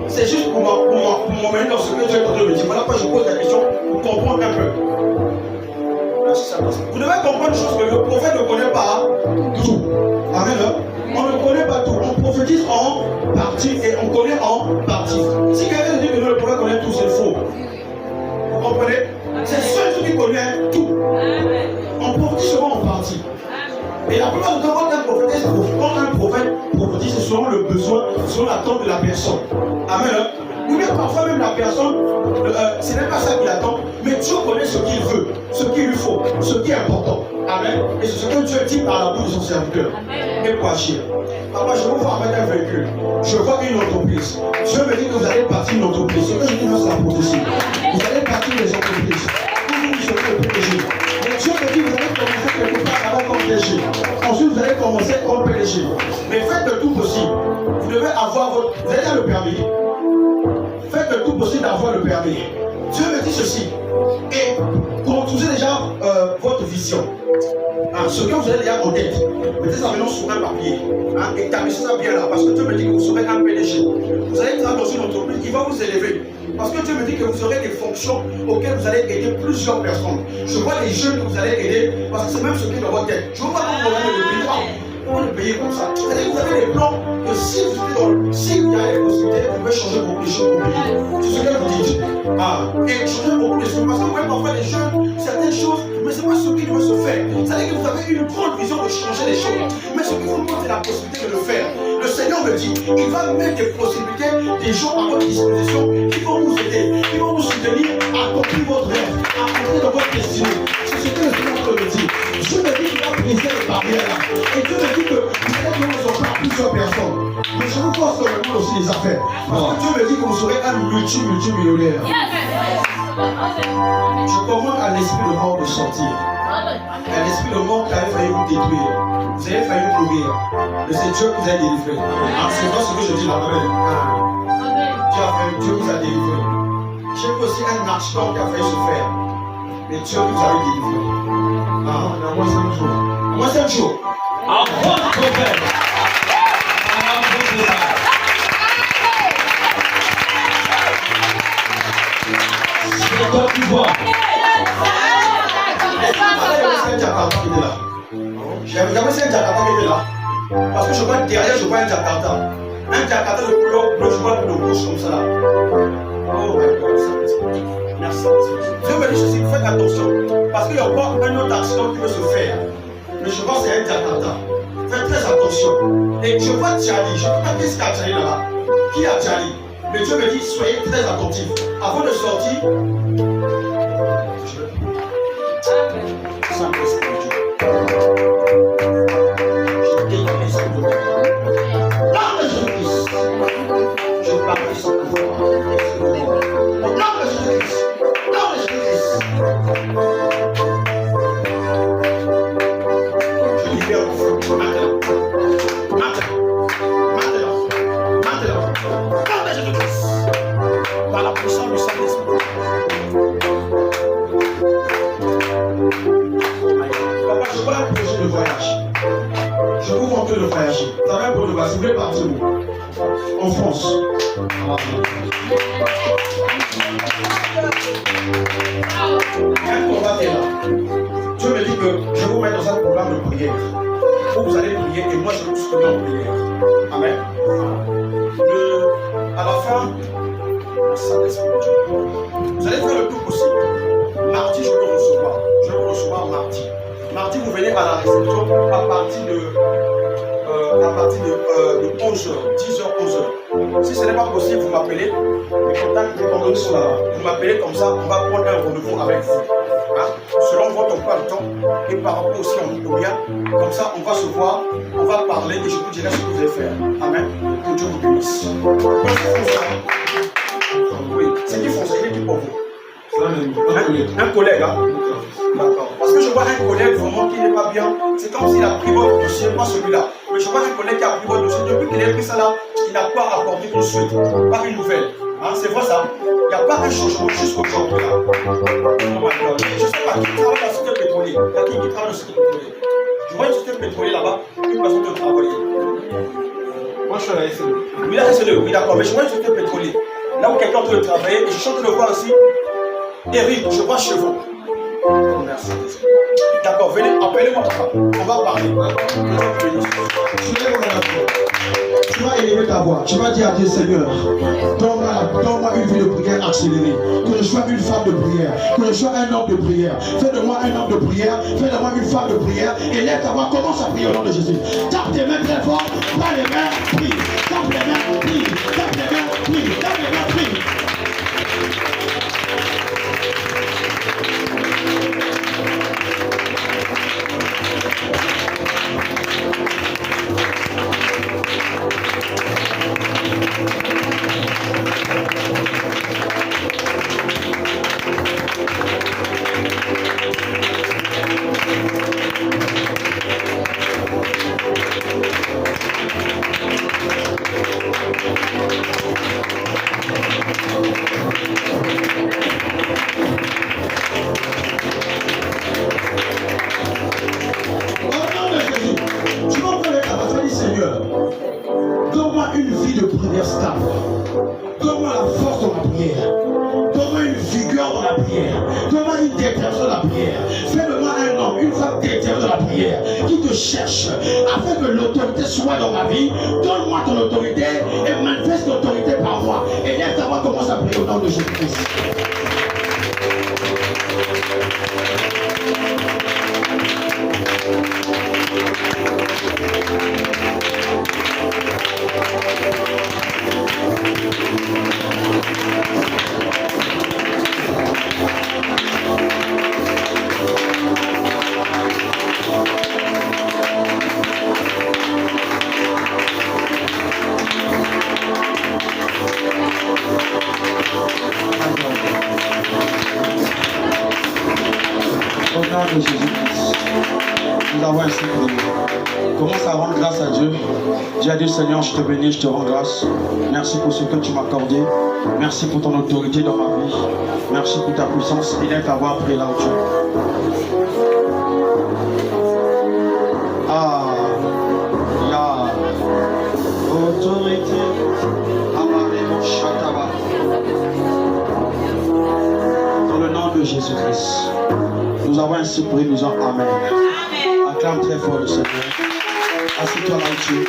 c'est juste pour m'emmener dans ce que Dieu est en train de me dire. Voilà pourquoi je pose la question pour comprendre un peu. Vous devez comprendre une chose que le prophète ne connaît pas tout. Amen. On ne connaît pas tout. On prophétise en partie et on connaît en partie. Si quelqu'un dit que le prophète connaît tout, c'est faux. Vous comprenez? C'est seul celui qui connaît tout. On prophétise seulement en partie. Et la plupart du temps, quand un prophète prophétise, c'est selon le besoin, selon l'attente de la personne. Amen. Ou bien parfois même la personne, ce n'est pas ça qu'il attend, mais Dieu connaît ce qu'il veut, ce qu'il lui faut, ce qui est important. Amen. Et c'est ce que Dieu dit par la bouche de son serviteur. Et pour agir. Papa, je vous vois avec un véhicule. Je vois une entreprise. Dieu me dit que vous allez partir d'une entreprise. Ce que je dis, c'est la prophétie. Vous allez partir des entreprises. Vous serez le PDG. Mais Dieu me dit que vous allez commencer quelque part avant comme PDG. Ensuite, vous allez commencer comme PDG. Mais faites le tout possible. Vous devez avoir votre. Vous avez le permis. Faites le tout possible d'avoir le permis. Dieu me dit ceci. Et construisez déjà votre vision. Ce que vous avez déjà en tête, mettez ça maintenant sur un papier. Établissez ça bien là. Parce que Dieu me dit que vous serez un PDG. Vous allez travailler dans une entreprise qui va vous élever. Parce que Dieu me dit que vous aurez des fonctions auxquelles vous allez aider plusieurs personnes. Je vois les jeunes que vous allez aider. Parce que c'est même ce qui est dans votre tête. Je ne vois pas comment vous allez le payer. Comment le payer comme ça? C'est-à-dire que vous avez des plans que si vous êtes dans s'il y a des possibilités, vous pouvez changer beaucoup de choses pour payer. C'est ce que vous dites. Et changer beaucoup de choses. Parce que vous voyez parfois les jeunes, certaines choses, mais ce n'est pas ce qui doit se faire. C'est-à-dire que vous avez une grande vision de changer les choses. Mais ce qu'il vous demande, c'est la possibilité de le faire. Le Seigneur me dit, il va mettre des possibilités, des gens à votre disposition qui vont vous aider, qui vont vous soutenir à accomplir votre rêve, à entrer dans votre destinée. C'est ce que le Seigneur me dit. Dieu me dit qu'il va briser les barrières là. Et Dieu me dit que vous allez donner aux enfants à plusieurs personnes. Mais je vous force vraiment aussi les affaires. Parce que Dieu me dit que vous serez un multimillionnaire. Je commande à l'esprit de mort de sortir. À l'esprit de mort qui avait failli vous détruire. Vous avez failli mourir. Mais c'est Dieu qui vous a délivré. C'est pas ce que je dis là. Dieu vous a délivré. J'ai vu aussi un accident qui a failli se faire. Mais Dieu vous a délivré. À moins 5 jours. À moins 5 jours. Encore prophète. C'est toi qui vois. J'avais jamais vu un Jakarta qui était là. Parce que je vois derrière, je vois un Jakarta. Un Jakarta de couleur bleu, je vois de rouge comme ça là. Oh my God, merci. Dieu me dit ceci, faites attention. Parce qu'il y a encore un autre accident qui veut se faire. Mais je vois que c'est un Jakarta. Faites très attention. Et je vois Tchali. Je ne sais pas qu'est-ce qu'il y a Tchali là-bas. Qui a Tchali? Mais Dieu me dit, soyez très attentifs. Avant de sortir, Saint-Esprit Dieu. Je déclare l'esprit de Dieu. Nom de Jésus-Christ. Je parle de ce pouvoir. Nom de Jésus-Christ. Nom de Jésus-Christ. Je libère le feu. Maintenant. Nom de Jésus-Christ. Par la puissance du Saint-Esprit. Papa, je vois un projet de voyage. Je vous montre le voyage. Ça va pour le bas. Vous voulez partir où? En France. Un combat est là. Dieu me dit que je vous mets dans un programme de prière. Où vous allez prier et moi je vous soutiens en prière. Amen. À la fin, vous allez faire le tout possible. Mardi, je vais vous recevoir. Je vais vous recevoir mardi. Mardi, vous venez à la réception à partir de 11h, 10h, 11h. Si ce n'est pas possible, vous m'appelez. Les contacts, les coordonnées sont là-bas. Vous m'appelez comme ça, on va prendre un rendez-vous avec vous. Hein? Selon votre emploi de temps et par rapport aussi au bien. Comme ça, on va se voir, on va parler et je vous dirai ce que vous allez faire. Amen. Que Dieu vous bénisse. Oui, c'est qui font ça, il est qui pour vous? Un collègue, hein? D'accord. Parce que je vois un collègue vraiment qui n'est pas bien. C'est comme s'il a pris votre dossier, pas celui-là. Mais je vois un collègue qui a pris votre dossier. Depuis qu'il a pris ça là, il n'a pas apporté une suite, pas une nouvelle. Hein, c'est vrai ça. Il n'y a pas un changement jusqu'aujourd'hui là. Oh my God. Je ne sais pas qui travaille dans le secteur pétrolier. Il y a qui travaille dans le secteur pétrolier? Je vois une société pétrolier là-bas, une personne de travailler. Moi je suis à la SLE. Oui, la SLE, oui d'accord. Mais je vois une société pétrolier. Là où quelqu'un est en train de travailler, et je suis en train de voir aussi Eric, je vois chevaux. Merci. D'accord, venez, appelez-moi papa. On va parler. Tu vas élever ta voix. Tu vas dire à Dieu, Seigneur, donne-moi une vie de prière accélérée. Que je sois une femme de prière. Que je sois un homme de prière. Fais de moi un homme de prière. Fais de moi une femme de prière. Et lève ta voix. Commence à prier au nom de Jésus. Tape tes mains très fort. Pas les mains, prie. Tape les mains, prie. Tape les mains, prie. Tape les mains, prie. Cherche afin que l'autorité soit dans ma vie. Donne-moi ton autorité et manifeste l'autorité par moi. Et lève ta voix, commence à prier au nom de Jésus-Christ. De Jésus-Christ. Nous avons ainsi prié. Commence à rendre grâce à Dieu. Dis à Dieu, Seigneur, je te bénis, je te rends grâce. Merci pour ce que tu m'as accordé. Merci pour ton autorité dans ma vie. Merci pour ta puissance. Il est à voir prier là où tu es. Ah, ya autorité. Dans le nom de Jésus-Christ. Nous avons ainsi prié, nous disons Amen. Acclame très fort le Seigneur. Assieds-toi là où tu es.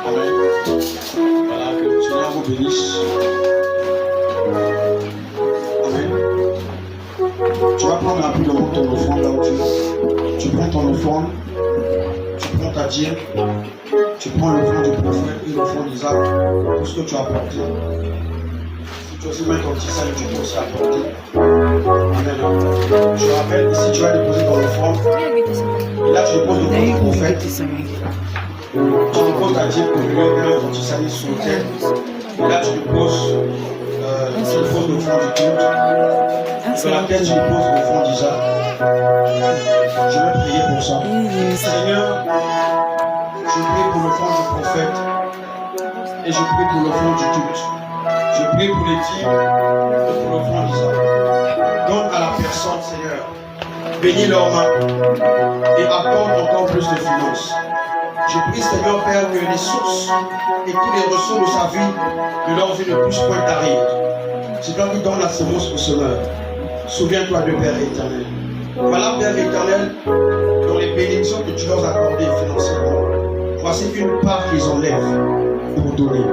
Amen. Voilà, que le Seigneur vous bénisse. Amen. Tu vas prendre rapidement ton offrande là où tu es. Tu prends ton offrande. Tu prends ta dîme. Tu prends l'offrande du prophète et l'offrande d'Isaac. Tout ce que tu as apporté. Tu peux aussi mettre ton petit salut, tu peux aussi apporter. Amen. Je rappelle, ici tu vas déposer ton offrande. Et là tu déposes le compte prophète. Tu déposes ta dîme communion, ton petit salut sur le tête. Et là tu déposes l'offrande du culte. Sur la tête tu déposes l'offrande d'Isaac. Je vais prier pour ça. Seigneur, je prie pour l'offrande du prophète. Et je prie pour l'offrande du culte. Je prie pour les dîmes et pour l'offrande d'Isaac. Donne à la personne, Seigneur. Bénis leurs mains et apporte encore plus de finances. Je prie, Seigneur, Père, que les sources et tous les ressources de sa vie, de leur vie ne puissent point tarir. C'est toi qui donne la semence au semeur. Souviens-toi de Père éternel. Voilà, Père éternel, dans les bénédictions que tu leur as accordées financièrement. Voici une part qu'ils enlèvent pour donner.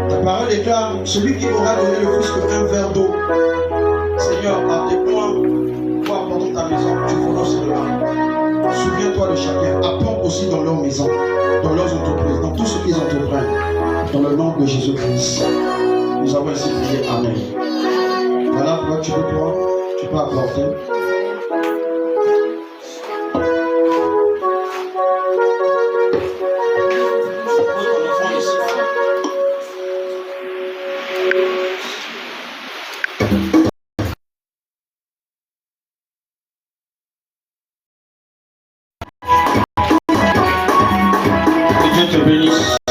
Ta parole déclare, celui qui aura donné le plus qu'un verre d'eau, Seigneur, à tes points, pour apporter ta maison, tu feras cela. Souviens-toi de chacun, apporte aussi dans leur maison, dans leurs entreprises, dans tout ce qu'ils entreprennent, dans le nom de Jésus-Christ. Nous avons ainsi prié. Amen. Voilà pourquoi tu peux apporter. Que Dieu te bénisse.